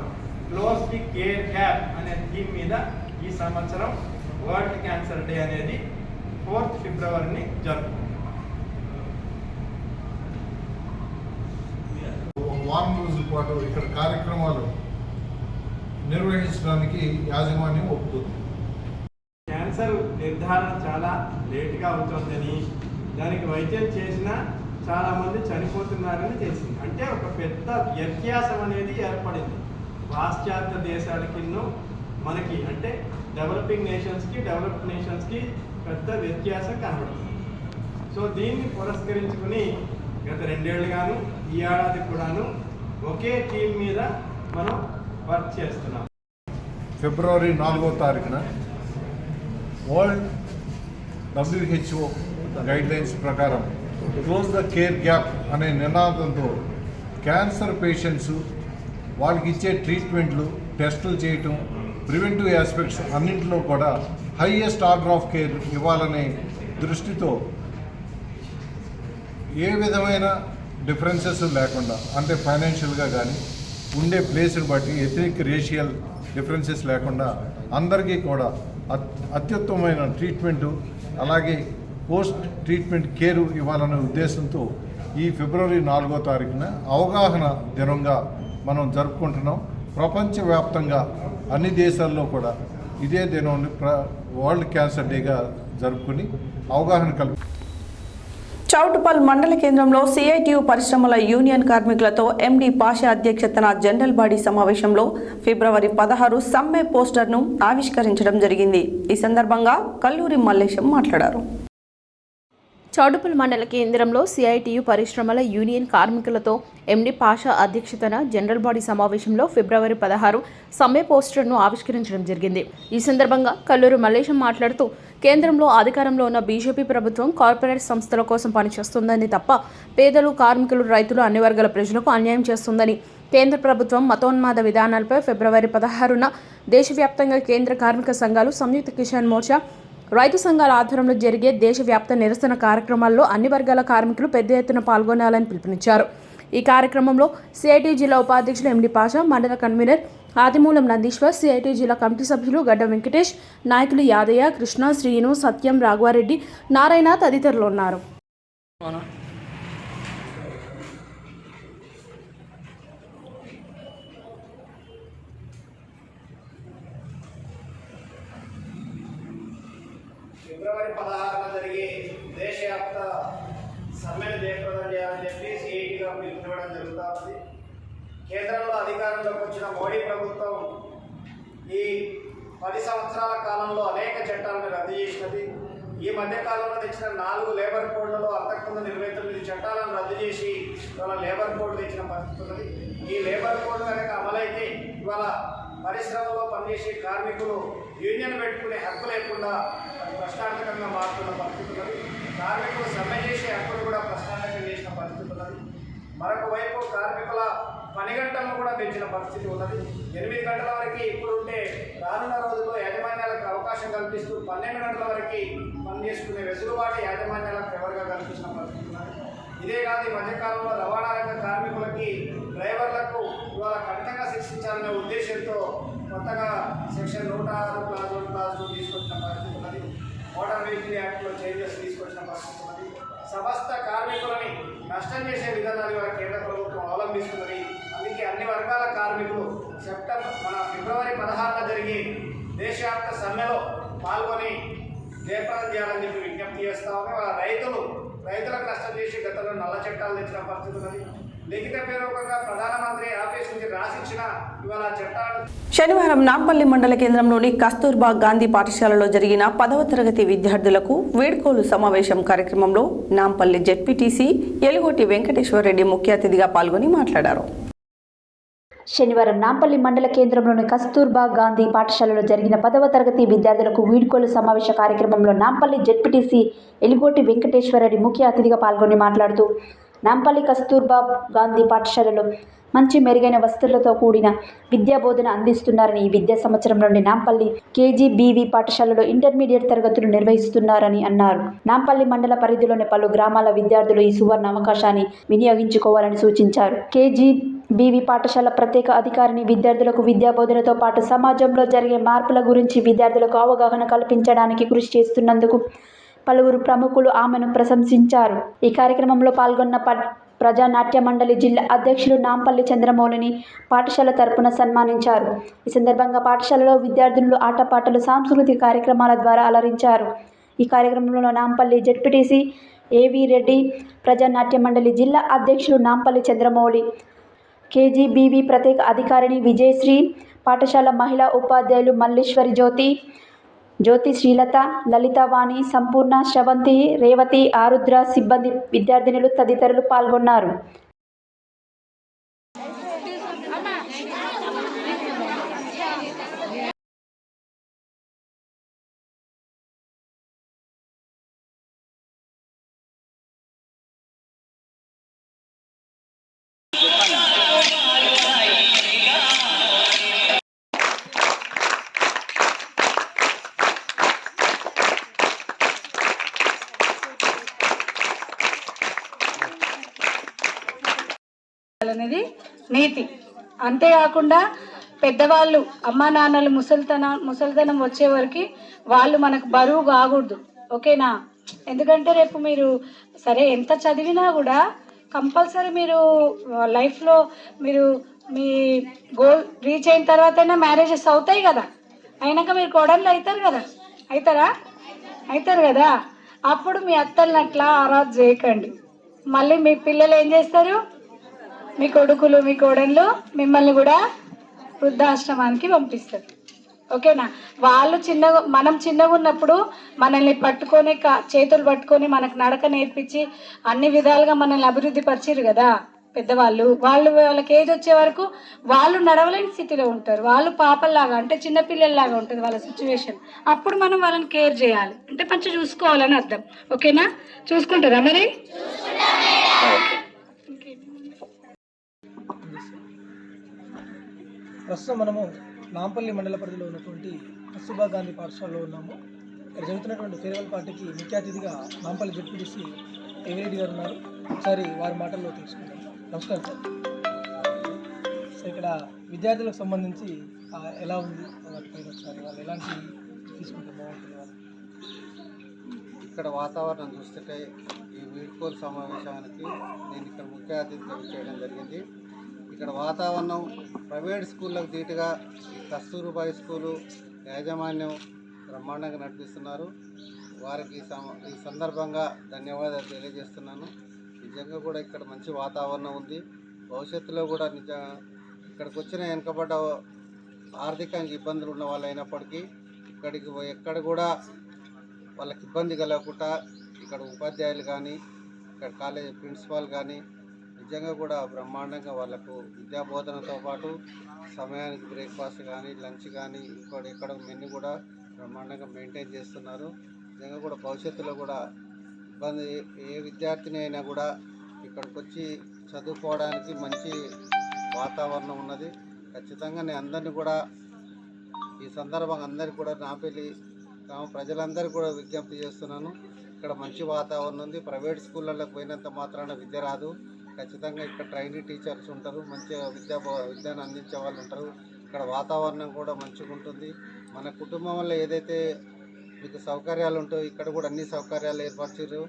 క్లోజ్ ది కేర్ గ్యాప్ అనే థీమ్ మీద ఈ సంవత్సరం వరల్డ్ క్యాన్సర్ డే అనేది 4th ఫిబ్రవరిని జరుపుకుంటాం. వారం రోజుల పాటు ఇక్కడ కార్యక్రమాలు నిర్వహించడానికి యాజమాన్యం ఒప్పుతుంది. క్యాన్సర్ నిర్ధారణ చాలా లేటుగా అవుతుందని, దానికి వైద్యం చేసినా చాలామంది చనిపోతున్నారని తెలిసింది. అంటే ఒక పెద్ద వ్యత్యాసం అనేది ఏర్పడింది పాశ్చాత్య దేశాలకి మనకి, అంటే డెవలపింగ్ నేషన్స్కి డెవలప్డ్ నేషన్స్కి పెద్ద వ్యత్యాసం కనబడుతుంది. సో దీన్ని పురస్కరించుకుని గత 2 ఏళ్ళుగాను ఈ ఏడాది కూడాను ఒకే థీమ్ మీద మనం వర్క్ చేస్తున్నాం. ఫిబ్రవరి 4వ తారీఖున వరల్డ్ WHO గైడ్లైన్స్ ప్రకారం క్లోజ్ ద కేర్ గ్యాప్ అనే నినాదంతో క్యాన్సర్ పేషెంట్స్ వాళ్ళకి ఇచ్చే ట్రీట్మెంట్లు, టెస్టులు చేయటం, ప్రివెంటివ్ ఆస్పెక్ట్స్ అన్నింటిలో కూడా హైయెస్ట్ ఆర్డర్ ఆఫ్ కేర్ ఇవ్వాలనే దృష్టితో ఏ విధమైన డిఫరెన్సెస్ లేకుండా, అంటే ఫైనాన్షియల్గా కానీ ఉండే ప్లేస్ని బట్టి ఎథనిక్ రేషియల్ డిఫరెన్సెస్ లేకుండా అందరికీ కూడా అత్యుత్తమమైన ట్రీట్మెంటు అలాగే పోస్ట్ ట్రీట్మెంట్ కేరు ఇవ్వాలనే ఉద్దేశంతో ఈ ఫిబ్రవరి 4వ తారీఖున అవగాహన దినంగా మనం జరుపుకుంటున్నాం. ప్రపంచవ్యాప్తంగా అన్ని దేశాల్లో కూడా ఇదే దినం వరల్డ్ క్యాన్సర్ డేగా జరుపుకుని అవగాహన చౌటుపల్ మండల కేంద్రంలో సిఐటియు పరిశ్రమల యూనియన్ కార్మికులతో ఎండి పాషా అధ్యక్షతన జనరల్ బాడీ సమావేశంలో ఫిబ్రవరి 16 సమ్మె పోస్టర్ను ఆవిష్కరించడం జరిగింది. ఈ సందర్భంగా కల్లూరి మల్లేశం మాట్లాడారు. చౌటుపల్ మండల కేంద్రంలో సిఐటియు పరిశ్రమల యూనియన్ కార్మికులతో ఎండి పాషా అధ్యక్షతన జనరల్ బాడీ సమావేశంలో ఫిబ్రవరి 16 సమ్మె పోస్టర్ను ఆవిష్కరించడం జరిగింది. ఈ సందర్భంగా కల్లూరి మల్లేశం మాట్లాడుతూ కేంద్రంలో అధికారంలో ఉన్న బీజేపీ ప్రభుత్వం కార్పొరేట్ సంస్థల కోసం పనిచేస్తుందని తప్ప పేదలు, కార్మికులు, రైతులు, అన్ని వర్గాల ప్రజలకు అన్యాయం చేస్తుందని, కేంద్ర ప్రభుత్వం మతోన్మాద విధానాలపై ఫిబ్రవరి 16న దేశవ్యాప్తంగా కేంద్ర కార్మిక సంఘాలు, సంయుక్త కిసాన్ మోర్చా, రైతు సంఘాల ఆధ్వర్యంలో జరిగే దేశవ్యాప్త నిరసన కార్యక్రమాల్లో అన్ని వర్గాల కార్మికులు పెద్ద ఎత్తున పాల్గొనాలని పిలుపునిచ్చారు. ఈ కార్యక్రమంలో సిఐటియు జిల్లా ఉపాధ్యక్షులు ఎండి పాషా, మండల కన్వీనర్ ఆదిమూలం నందీశ్వర్, సిఐటియు జిల్లా కమిటీ సభ్యులు గడ్డ వెంకటేష్, నాయకులు యాదయ్య, కృష్ణ, శ్రీను, సత్యం, రాఘవారెడ్డి, నారాయణ తదితరులు ఉన్నారు. ఫిబ్రవరి 16న జరిగే దేశవ్యాప్త సమ్మెను జయప్రదం చేయాలని చెప్పి సిఐటిగా పిలుపునివ్వడం జరుగుతుంది. కేంద్రంలో అధికారంలోకి వచ్చిన మోడీ ప్రభుత్వం ఈ 10 సంవత్సరాల కాలంలో అనేక చట్టాలను రద్దు చేసినది. ఈ మధ్య కాలంలో తెచ్చిన 4 లేబర్ కోడ్లలో అంతకుముందు 29 చట్టాలను రద్దు చేసి ఇవాళ లేబర్ కోడ్ తెచ్చిన పరిస్థితి ఉన్నది. ఈ లేబర్ కోడ్ కనుక అమలైతే ఇవాళ పరిశ్రమలో పనిచేసే కార్మికులు యూనియన్ పెట్టుకునే హక్కు లేకుండా అది ప్రశ్నార్థకంగా మారుతున్న పరిస్థితి ఉన్నది. కార్మికులు సమ్మె చేసే హక్కును కూడా ప్రశ్నార్థకం చేసిన పరిస్థితి ఉన్నది. మరొక వైపు కార్మికుల పని గంటలను కూడా పెంచిన పరిస్థితి ఉన్నది. 8 గంటల వరకు ఇప్పుడు ఉంటే రానున్న రోజుల్లో యాజమాన్యాలకు అవకాశం కల్పిస్తూ 12 గంటల వరకు పనిచేసుకునే వెసులుబాటు యాజమాన్యాలకు ఫేవర్గా కల్పించిన పరిస్థితి ఉన్నది. ఇదే కాదు ఈ మధ్యకాలంలో రవాణా రంగ కార్మికులకి, డ్రైవర్లకు ఇవాళ కఠినంగా శిక్షించాలనే ఉద్దేశంతో కొత్తగా సెక్షన్ 106 క్లాస్ 1 క్లాస్ 2 తీసుకొచ్చిన పరిస్థితి ఉన్నది. మోటార్ వెహికల్ యాక్ట్లో చేంజెస్ తీసుకొచ్చిన పరిస్థితి ఉన్నది. సమస్త కార్మికులని నష్టం చేసే విధానాలు ఇవాళ కేంద్ర ప్రభుత్వం అవలంబిస్తున్నది. అందుకే అన్ని వర్గాల కార్మికులు ఫిబ్రవరి 16న జరిగే దేశవ్యాప్త సమ్మెలో పాల్గొని జయప్రదం చేయాలని చెప్పి విజ్ఞప్తి చేస్తా ఉన్నాయి. వాళ్ళ రైతులకు నష్టం చేసి గతంలో నల్ల చట్టాలు తెచ్చిన పరిస్థితి ఉన్నది. లిఖితపూర్వకంగా ప్రధానమంత్రి ఆఫీస్ నుంచి రాసిచ్చిన ఇవాళ చట్టాలు. శనివారం నాంపల్లి మండల కేంద్రంలోని కస్తూర్బా గాంధీ పాఠశాలలో జరిగిన 10వ తరగతి విద్యార్థులకు వీడ్కోలు సమావేశం కార్యక్రమంలో నాంపల్లి జెడ్పీటీసీ ఎలుగోటి వెంకటేశ్వర రెడ్డి ముఖ్య అతిథిగా పాల్గొని మాట్లాడారు. శనివారం నాంపల్లి మండల కేంద్రంలోని కస్తూర్బా గాంధీ పాఠశాలలో జరిగిన 10వ తరగతి విద్యార్థులకు వీడ్కోలు సమావేశ కార్యక్రమంలో నాంపల్లి జెడ్పీటీసీ ఎలిగోటి వెంకటేశ్వరరెడ్డి ముఖ్య అతిథిగా పాల్గొని మాట్లాడుతూ నాంపల్లి కస్తూర్బా గాంధీ పాఠశాలలో మంచి మెరుగైన వసతులతో కూడిన విద్యాబోధన అందిస్తున్నారని, ఈ విద్యా సంవత్సరం నుండి నాంపల్లి కేజీబీవీ పాఠశాలలో ఇంటర్మీడియట్ తరగతులు నిర్వహిస్తున్నారని అన్నారు. నాంపల్లి మండల పరిధిలోని పలు గ్రామాల విద్యార్థులు ఈ సువర్ణ అవకాశాన్ని వినియోగించుకోవాలని సూచించారు. కేజీబీవీ పాఠశాల ప్రత్యేక అధికారిని విద్యార్థులకు విద్యాబోధనతో పాటు సమాజంలో జరిగే మార్పుల గురించి విద్యార్థులకు అవగాహన కల్పించడానికి కృషి చేస్తున్నందుకు పలువురు ప్రముఖులు ఆమెను ప్రశంసించారు. ఈ కార్యక్రమంలో పాల్గొన్న ప్రజానాట్య మండలి జిల్లా అధ్యక్షులు నాంపల్లి చంద్రమౌళిని పాఠశాల తరపున సన్మానించారు. ఈ సందర్భంగా పాఠశాలలో విద్యార్థులు ఆటపాటలు, సాంస్కృతిక కార్యక్రమాల ద్వారా అలరించారు. ఈ కార్యక్రమంలో నాంపల్లి జెడ్పీటీసీ ఏవీ రెడ్డి, ప్రజానాట్య మండలి జిల్లా అధ్యక్షులు నాంపల్లి చంద్రమౌళి, కేజీబీవీ ప్రత్యేక అధికారిని విజయశ్రీ, పాఠశాల మహిళా ఉపాధ్యాయులు మల్లీశ్వరి జ్యోతి శ్రీలత, లలితవాణి, సంపూర్ణ, శ్రవంతి, రేవతి, ఆరుద్ర, సిబ్బంది, విద్యార్థినులు తదితరులు పాల్గొన్నారు. అనేది నీతి. అంతేకాకుండా పెద్దవాళ్ళు, అమ్మా నాన్నలు ముసలితనం వచ్చే వరకు వాళ్ళు మనకు బరువు కాకూడదు. ఓకేనా? ఎందుకంటే రేపు మీరు సరే ఎంత చదివినా కూడా కంపల్సరీ మీరు లైఫ్లో మీరు మీ గోల్ రీచ్ అయిన తర్వాతైనా మ్యారేజెస్ అవుతాయి కదా. అయినాక మీరు కోడళ్ళు అవుతారు కదా. అప్పుడు మీ అత్తల్ని అట్లా ఆరాధన చేయకండి. మళ్ళీ మీ పిల్లలు ఏం చేస్తారు? మీ కొడుకులు, మీ కోడళ్ళు మిమ్మల్ని కూడా వృద్ధాశ్రమానికి పంపిస్తారు. ఓకేనా? వాళ్ళు మనం చిన్నగా ఉన్నప్పుడు మనల్ని పట్టుకొని చేతులు పట్టుకొని మనకు నడక నేర్పించి అన్ని విధాలుగా మనల్ని అభివృద్ధి పరిచారు కదా పెద్దవాళ్ళు. వాళ్ళకి ఏజ్ వచ్చే వరకు వాళ్ళు నడవలేని స్థితిలో ఉంటారు. వాళ్ళు పాపల్లాగా, అంటే చిన్నపిల్లల్లాగా ఉంటుంది వాళ్ళ సిచ్యువేషన్. అప్పుడు మనం వాళ్ళని కేర్ చేయాలి, అంటే మంచిగా చూసుకోవాలని అర్థం. ఓకేనా? చూసుకుంటారా మరి? ప్రస్తుతం మనము నాంపల్లి మండల పరిధిలో ఉన్నటువంటి కస్తూర్బా గాంధీ పాఠశాలలో ఉన్నాము. ఇక్కడ జరుగుతున్నటువంటి ఫేర్వెల్ పార్టీకి ముఖ్య అతిథిగా నాంపల్లి జెడ్పీటీసీ ఏవీ రెడ్డి గారు ఉన్నారు. ఒకసారి వారి మాటల్లో తెలుసుకుంటాం. నమస్కారం సార్. సో ఇక్కడ విద్యార్థులకు సంబంధించి ఎలా ఉంది వాటిపైన ఒకసారి వాళ్ళు ఎలాంటి తీసుకుంటే బాగుంటుంది వాళ్ళు? ఇక్కడ వాతావరణం చూస్తుంటే ఈ వీడ్కోలు సమావేశానికి నేను ఇక్కడ ముఖ్య అతిథిగా చేయడం జరిగింది. ఇక్కడ వాతావరణం ప్రైవేట్ స్కూళ్ళకు ధీటుగా కస్తూర్బా స్కూలు యాజమాన్యం బ్రహ్మాండంగా నడిపిస్తున్నారు. వారికి ఈ సందర్భంగా ధన్యవాదాలు తెలియజేస్తున్నాను. నిజంగా కూడా ఇక్కడ మంచి వాతావరణం ఉంది. భవిష్యత్తులో కూడా ఇక్కడికి వచ్చిన వెనుకబడ్డ ఆర్థికంగా ఇబ్బందులు ఉన్న వాళ్ళు అయినప్పటికీ ఎక్కడ కూడా వాళ్ళకి ఇబ్బంది కలగకుండా ఇక్కడ ఉపాధ్యాయులు కానీ, ఇక్కడ కాలేజ్ ప్రిన్సిపాల్ కానీ నిజంగా కూడా బ్రహ్మాండంగా వాళ్ళకు విద్యాబోధనతో పాటు సమయానికి బ్రేక్ఫాస్ట్ కానీ, లంచ్ కానీ, ఇంకోటి ఎక్కడ మెనూ కూడా బ్రహ్మాండంగా మెయింటైన్ చేస్తున్నారు. నిజంగా కూడా భవిష్యత్తులో కూడా ఇబ్బంది ఏ విద్యార్థిని అయినా కూడా ఇక్కడికి వచ్చి చదువుకోవడానికి మంచి వాతావరణం ఉన్నది. ఖచ్చితంగా నేను అందరినీ కూడా ఈ సందర్భంగా అందరికీ కూడా నాంపల్లి గ్రామ ప్రజలందరూ కూడా విజ్ఞప్తి చేస్తున్నాను. ఇక్కడ మంచి వాతావరణం ఉంది. ప్రైవేట్ స్కూళ్ళకి పోయినంత మాత్రాన విద్య రాదు. ఖచ్చితంగా ఇక్కడ ట్రైనింగ్ టీచర్స్ ఉంటారు, మంచిగా విద్యను అందించే వాళ్ళు ఉంటారు. ఇక్కడ వాతావరణం కూడా మంచిగా ఉంటుంది. మన కుటుంబంలో ఏదైతే మీకు సౌకర్యాలు ఉంటాయో ఇక్కడ కూడా అన్ని సౌకర్యాలు ఏర్పరిచారు.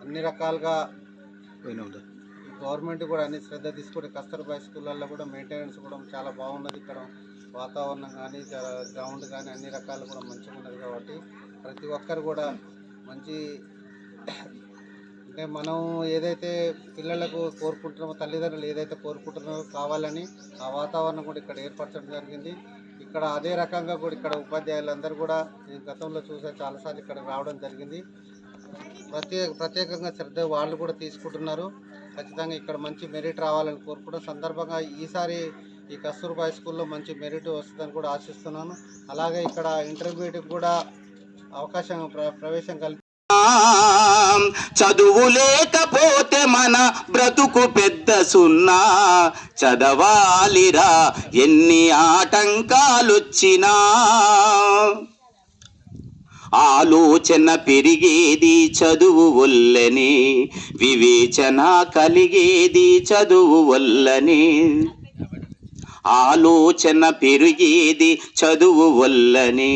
అన్ని రకాలుగా గవర్నమెంట్ కూడా అన్ని శ్రద్ధ తీసుకుని కస్తూర్బా స్కూళ్ళల్లో కూడా మెయింటెనెన్స్ కూడా చాలా బాగున్నది. ఇక్కడ వాతావరణం కానీ, గ్రౌండ్ కానీ అన్ని రకాలు కూడా మంచిగా ఉన్నది. కాబట్టి ప్రతి ఒక్కరు కూడా మంచి, అంటే మనం ఏదైతే పిల్లలకు కోరుకుంటున్నామో, తల్లిదండ్రులు ఏదైతే కోరుకుంటున్నారో కావాలని ఆ వాతావరణం కూడా ఇక్కడ ఏర్పరచడం జరిగింది. ఇక్కడ అదే రకంగా కూడా ఇక్కడ ఉపాధ్యాయులందరూ కూడా నేను గతంలో చూసే చాలాసార్లు ఇక్కడ రావడం జరిగింది. ప్రత్యేకంగా శ్రద్ధ వాళ్ళు కూడా తీసుకుంటున్నారు. ఖచ్చితంగా ఇక్కడ మంచి మెరిట్ రావాలని కోరుకుంటున్న సందర్భంగా ఈసారి ఈ కస్తూర్బా స్కూల్లో మంచి మెరిట్ వస్తుందని కూడా ఆశిస్తున్నాను. అలాగే ఇక్కడ ఇంటర్మీడియట్ కూడా అవకాశం ప్రవేశం కల్పి చదువు లేకపోతే మన బ్రతుకు పెద్ద సున్నా, చదవాలిరా ఎన్ని ఆటంకాలొచ్చినా, ఆలోచన పెరిగేది చదువు వల్లనే, వివేచన కలిగేది చదువు వల్లనే, ఆలోచన పెరిగేది చదువు వల్లనే,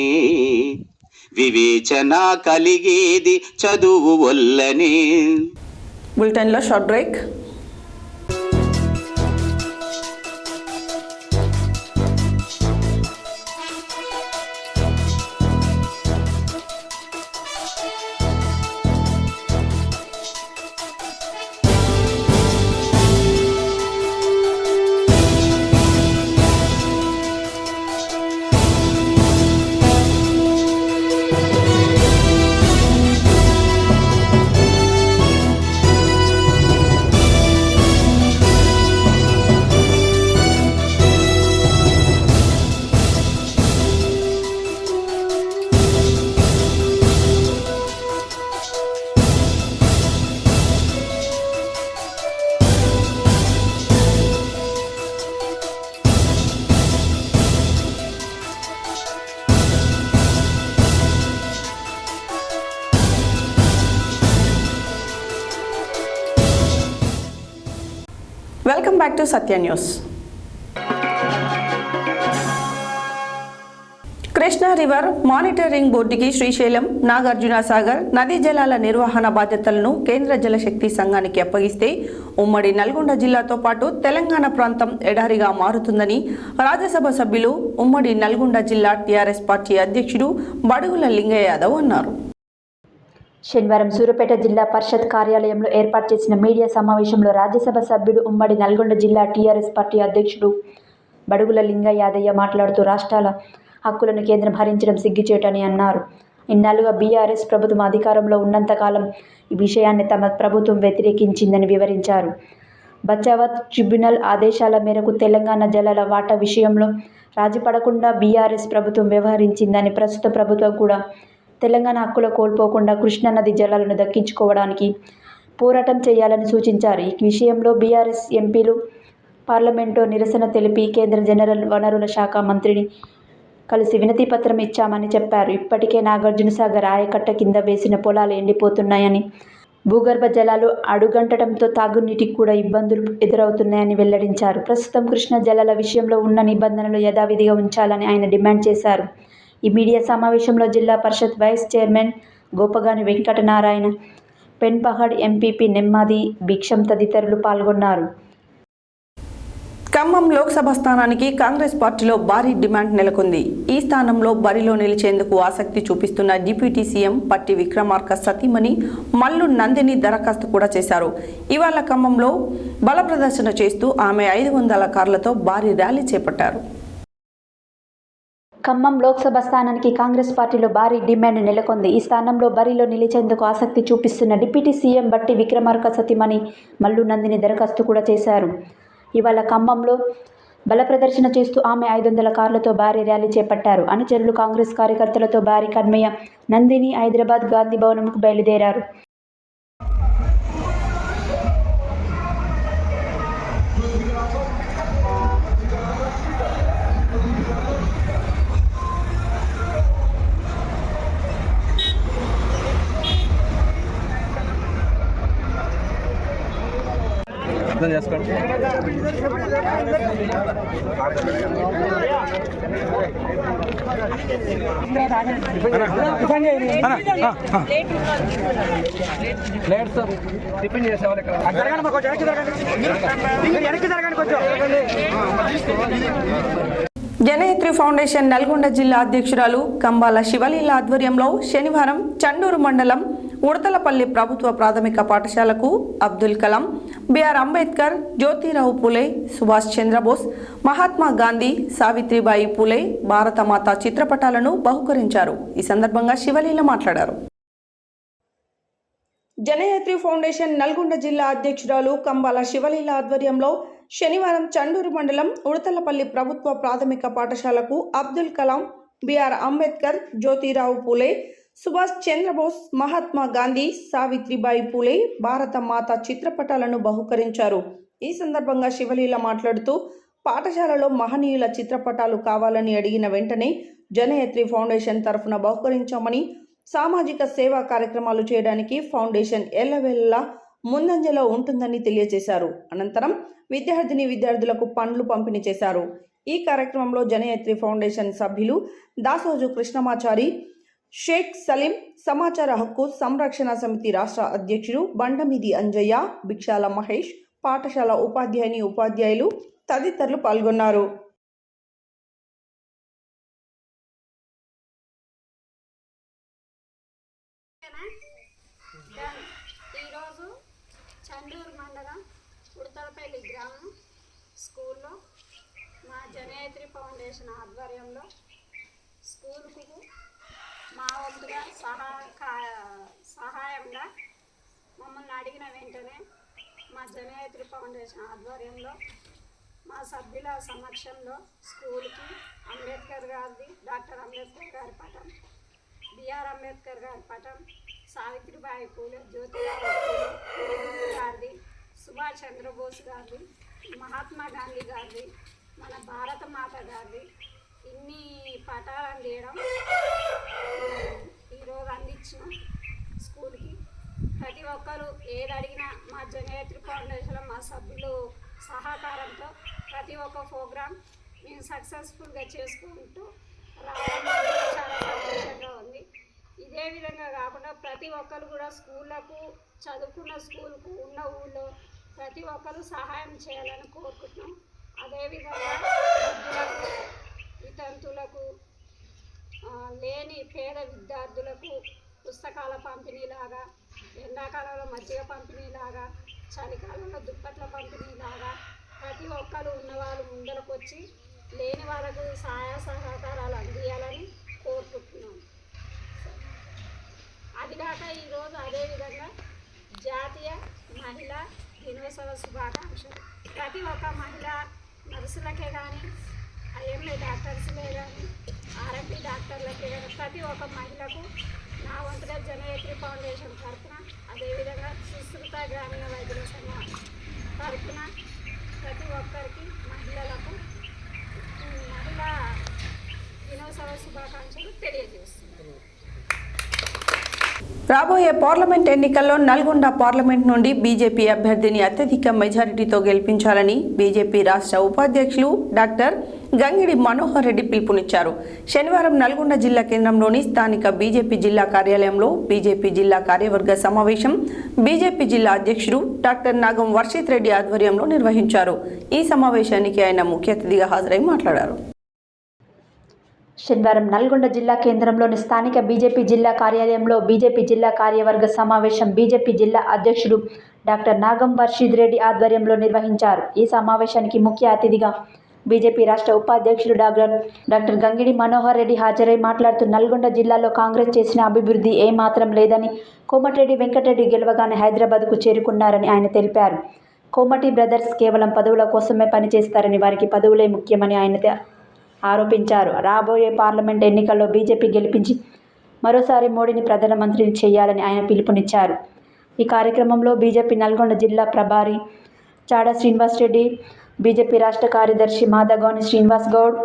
వివేచన కలిగేది చదువు వల్లనే. బులెటిన్లో short break. Welcome back to Satya news. Krishna river monitoring బోర్డుకి శ్రీశైలం, నాగార్జున సాగర్ నదీ జలాల నిర్వహణ బాధ్యతలను కేంద్ర జలశక్తి సంఘానికి అప్పగిస్తే ఉమ్మడి నల్గొండ జిల్లాతో పాటు తెలంగాణ ప్రాంతం ఎడారిగా మారుతుందని రాజ్యసభ సభ్యులు, ఉమ్మడి నల్గొండ జిల్లా టీఆర్ఎస్ పార్టీ అధ్యక్షుడు బడుగుల లింగయ్య యాదవ్ అన్నారు. శనివారం సూర్యాపేట జిల్లా పరిషత్ కార్యాలయంలో ఏర్పాటు చేసిన మీడియా సమావేశంలో రాజ్యసభ సభ్యుడు, ఉమ్మడి నల్గొండ జిల్లా టీఆర్ఎస్ పార్టీ అధ్యక్షుడు బడుగుల లింగయ్య యాదయ్య మాట్లాడుతూ రాష్ట్రాల హక్కులను కేంద్రం హరించడం సిగ్గుచేటని అన్నారు. ఇన్నాళ్లుగా బీఆర్ఎస్ ప్రభుత్వం అధికారంలో ఉన్నంతకాలం ఈ విషయాన్ని తమ ప్రభుత్వం వ్యతిరేకించిందని వివరించారు. బచావత్ ట్రిబ్యునల్ ఆదేశాల మేరకు తెలంగాణ జలాల వాటా విషయంలో రాజీ పడకుండా బీఆర్ఎస్ ప్రభుత్వం వ్యవహరించిందని, ప్రస్తుత ప్రభుత్వం కూడా తెలంగాణ హక్కులు కోల్పోకుండా కృష్ణానది జలాలను దక్కించుకోవడానికి పోరాటం చేయాలని సూచించారు. ఈ విషయంలో బీఆర్ఎస్ ఎంపీలు పార్లమెంట్లో నిరసన తెలిపి కేంద్ర జనరల్ వనరుల శాఖ మంత్రిని కలిసి వినతి పత్రం ఇచ్చామని చెప్పారు. ఇప్పటికే నాగార్జున సాగర్ ఆయకట్ట కింద వేసిన పొలాలు ఎండిపోతున్నాయని, భూగర్భ జలాలు అడుగంటడంతో తాగునీటికి కూడా ఇబ్బందులు ఎదురవుతున్నాయని వెల్లడించారు. ప్రస్తుతం కృష్ణా జలాల విషయంలో ఉన్న నిబంధనలు యథావిధిగా ఉంచాలని ఆయన డిమాండ్ చేశారు. ఈ మీడియా సమావేశంలో Zilla Parishad vice chairman Gopagani Venkatanarayana, Penpahad MPP Nemmadi Bhiksham తదితరులు పాల్గొన్నారు. ఖమ్మం లోక్సభ స్థానానికి కాంగ్రెస్ పార్టీలో భారీ డిమాండ్ నెలకొంది. ఈ స్థానంలో బరిలో నిలిచేందుకు ఆసక్తి చూపిస్తున్న డిప్యూటీ సీఎం పట్టి విక్రమార్క సతీమణి మల్లు నందిని దరఖాస్తు కూడా చేశారు. ఇవాళ ఖమ్మంలో బల ప్రదర్శన చేస్తూ ఆమె 500 కార్లతో భారీ ర్యాలీ చేపట్టారు. ఖమ్మం లోక్సభ స్థానానికి కాంగ్రెస్ పార్టీలో భారీ డిమాండ్ నెలకొంది. ఈ స్థానంలో బరిలో నిలిచేందుకు ఆసక్తి చూపిస్తున్న డిప్యూటీ సీఎం బట్టి విక్రమార్క సతీమణి మల్లు నందిని దరఖాస్తు కూడా చేశారు. ఇవాళ ఖమ్మంలో బల ప్రదర్శన చేస్తూ ఆమె 500 కార్లతో భారీ ర్యాలీ చేపట్టారు. అనుచరులు, కాంగ్రెస్ కార్యకర్తలతో భారీ కన్వయ నందిని హైదరాబాద్ గాంధీ భవనంకు బయలుదేరారు. జనయత్రి ఫౌండేషన్ నల్గొండ జిల్లా అధ్యక్షురాలు కంబాల శివలీల ఆధ్వర్యంలో శనివారం చండూరు మండలం ఉడతలపల్లి ప్రభుత్వ ప్రాథమిక పాఠశాలకు అబ్దుల్ కలాం, బిఆర్ అంబేద్కర్, జ్యోతిరావు పూలే, సుభాష్ చంద్రబోస్, మహాత్మా గాంధీ, సావిత్రిబాయి పూలే, భారతమాత చిత్రపటాలను బహుకరించారు. ఈ సందర్భంగా శివలీల మాట్లాడారు. జనయత్రి ఫౌండేషన్ నల్గొండ జిల్లా అధ్యక్షురాలు కంబాల శివలీల ఆధ్వర్యంలో శనివారం చండూరు మండలం ఉడతలపల్లి ప్రభుత్వ ప్రాథమిక పాఠశాలకు అబ్దుల్ కలాం, బిఆర్ అంబేద్కర్, జ్యోతిరావు పూలే, సుభాష్ చంద్రబోస్, మహాత్మా గాంధీ, సావిత్రిబాయి పూలే, భారత మాత చిత్రపటాలను బహుకరించారు. ఈ సందర్భంగా శివలీల మాట్లాడుతూ పాఠశాలలో మహనీయుల చిత్రపటాలు కావాలని అడిగిన వెంటనే జనయత్రి ఫౌండేషన్ తరఫున బహుకరించామని, సామాజిక సేవా కార్యక్రమాలు చేయడానికి ఫౌండేషన్ ఎల్లవేళలా ముందంజలో ఉంటుందని తెలియజేశారు. అనంతరం విద్యార్థులకు పండ్లు పంపిణీ చేశారు. ఈ కార్యక్రమంలో జనయత్రి ఫౌండేషన్ సభ్యులు దాసోజు కృష్ణమాచారి, షేక్ సలీం, సమాచార హక్కు సంరక్షణ సమితి రాష్ట్ర అధ్యక్షుడు బండమీది అంజయ్య, భిక్షాల మహేష్, పాఠశాల ఉపాధ్యాయులు తదితరులు పాల్గొన్నారు. ఈరోజు చండూరు మండలం ఉడతలపల్లి గ్రామం స్కూల్లో మా జనయత్రి ఫౌండేషన్ ఆధ్వర్యంలో స్కూల్కు మా వంతుగా సహాయంగా మమ్మల్ని అడిగిన వెంటనే మా జనయత్రి ఫౌండేషన్ ఆధ్వర్యంలో మా సభ్యుల సమక్షంలో స్కూల్కి అంబేద్కర్ గారిది, డాక్టర్ అంబేద్కర్ గారి పటం, బిఆర్ అంబేద్కర్ గారి పటం, సావిత్రిబాయి పూలే, జ్యోతిరావు పూలే గారిది, సుభాష్ చంద్రబోస్ గారిది, మహాత్మా గాంధీ గారిది, మన భారత మాత గారిది ఇన్ని పటాలను తీయడం ఈరోజు అందించినాం స్కూల్కి. ప్రతి ఒక్కరు ఏది అడిగినా మా జనయత్రి ఫౌండేషన్లో మా సభ్యులు సహకారంతో ప్రతి ఒక్క ప్రోగ్రాం మేము సక్సెస్ఫుల్గా చేసుకుంటూ రావడం చాలా సంతోషంగా ఉంది. ఇదే విధంగా కాకుండా ప్రతి ఒక్కరు కూడా స్కూళ్ళకు, చదువుకున్న స్కూల్కు ఉన్న ఊళ్ళో ప్రతి ఒక్కరు సహాయం చేయాలని కోరుకుంటున్నాం. అదేవిధంగా వృద్ధులకు, వితంతులకు, లేని పేద విద్యార్థులకు పుస్తకాల పంపిణీలాగా, ఎండాకాలంలో మజ్జిగ పంపిణీలాగా, చలికాలంలో దుప్పట్ల పంపిణీలాగా ప్రతి ఒక్కరు ఉన్నవాళ్ళు ముందరకు వచ్చి లేని వాళ్ళకు సహాయ సహకారాలు అందియాలని కోరుకుంటున్నాం. అదిగాక ఈరోజు అదేవిధంగా జాతీయ మహిళా దినోత్సవ శుభాకాంక్షలు. ప్రతి ఒక్క మహిళ నర్సులకే కానీ, ఐఎంఏ డాక్టర్స్లే కానీ, ఆర్ఎంపీ డాక్టర్లకే కానీ ప్రతి ఒక్క మహిళకు నా వంతుగా జనయత్రి ఫౌండేషన్ తరఫున, అదేవిధంగా సుశ్రుత గ్రామీణ వైద్యుల సంఘం తరఫున ప్రతి ఒక్కరికి మహిళలకు మహిళా దినోత్సవ శుభాకాంక్షలు తెలియజేస్తున్నాను. రాబోయే పార్లమెంట్ ఎన్నికల్లో నల్గొండ పార్లమెంట్ నుండి బీజేపీ అభ్యర్థిని అత్యధిక మెజారిటీతో గెలిపించాలని బీజేపీ రాష్ట్ర ఉపాధ్యక్షులు డాక్టర్ గంగిడి మనోహర్ రెడ్డి పిలుపునిచ్చారు. శనివారం నల్గొండ జిల్లా కేంద్రంలోని స్థానిక బీజేపీ జిల్లా కార్యాలయంలో బీజేపీ జిల్లా కార్యవర్గ సమావేశం బీజేపీ జిల్లా అధ్యక్షుడు డాక్టర్ నాగం వర్షిత్ రెడ్డి ఆధ్వర్యంలో నిర్వహించారు. ఈ సమావేశానికి ఆయన ముఖ్య అతిథిగా హాజరై మాట్లాడారు. శనివారం నల్గొండ జిల్లా కేంద్రంలోని స్థానిక బీజేపీ జిల్లా కార్యాలయంలో బీజేపీ జిల్లా కార్యవర్గ సమావేశం బీజేపీ జిల్లా అధ్యక్షుడు డాక్టర్ నాగం వర్షిత్ రెడ్డి ఆధ్వర్యంలో నిర్వహించారు. ఈ సమావేశానికి ముఖ్య అతిథిగా బీజేపీ రాష్ట్ర ఉపాధ్యక్షుడు డాక్టర్ గంగిడి మనోహర్ రెడ్డి హాజరై మాట్లాడుతూ నల్గొండ జిల్లాలో కాంగ్రెస్ చేసిన అభివృద్ధి ఏమాత్రం లేదని, కోమటిరెడ్డి వెంకటరెడ్డి గెలవగానే హైదరాబాద్కు చేరుకున్నారని ఆయన తెలిపారు. కోమటి బ్రదర్స్ కేవలం పదవుల కోసమే పనిచేస్తారని, వారికి పదవులే ముఖ్యమని ఆయన ఆరోపించారు. రాబోయే పార్లమెంట్ ఎన్నికల్లో బీజేపీ గెలిపించి మరోసారి మోడీని ప్రధానమంత్రిని చేయాలని ఆయన పిలుపునిచ్చారు. ఈ కార్యక్రమంలో బీజేపీ నల్గొండ జిల్లా ప్రభారి చాడా శ్రీనివాస్ రెడ్డి, బీజేపీ రాష్ట్ర కార్యదర్శి మాదగౌని శ్రీనివాస్ గౌడ్,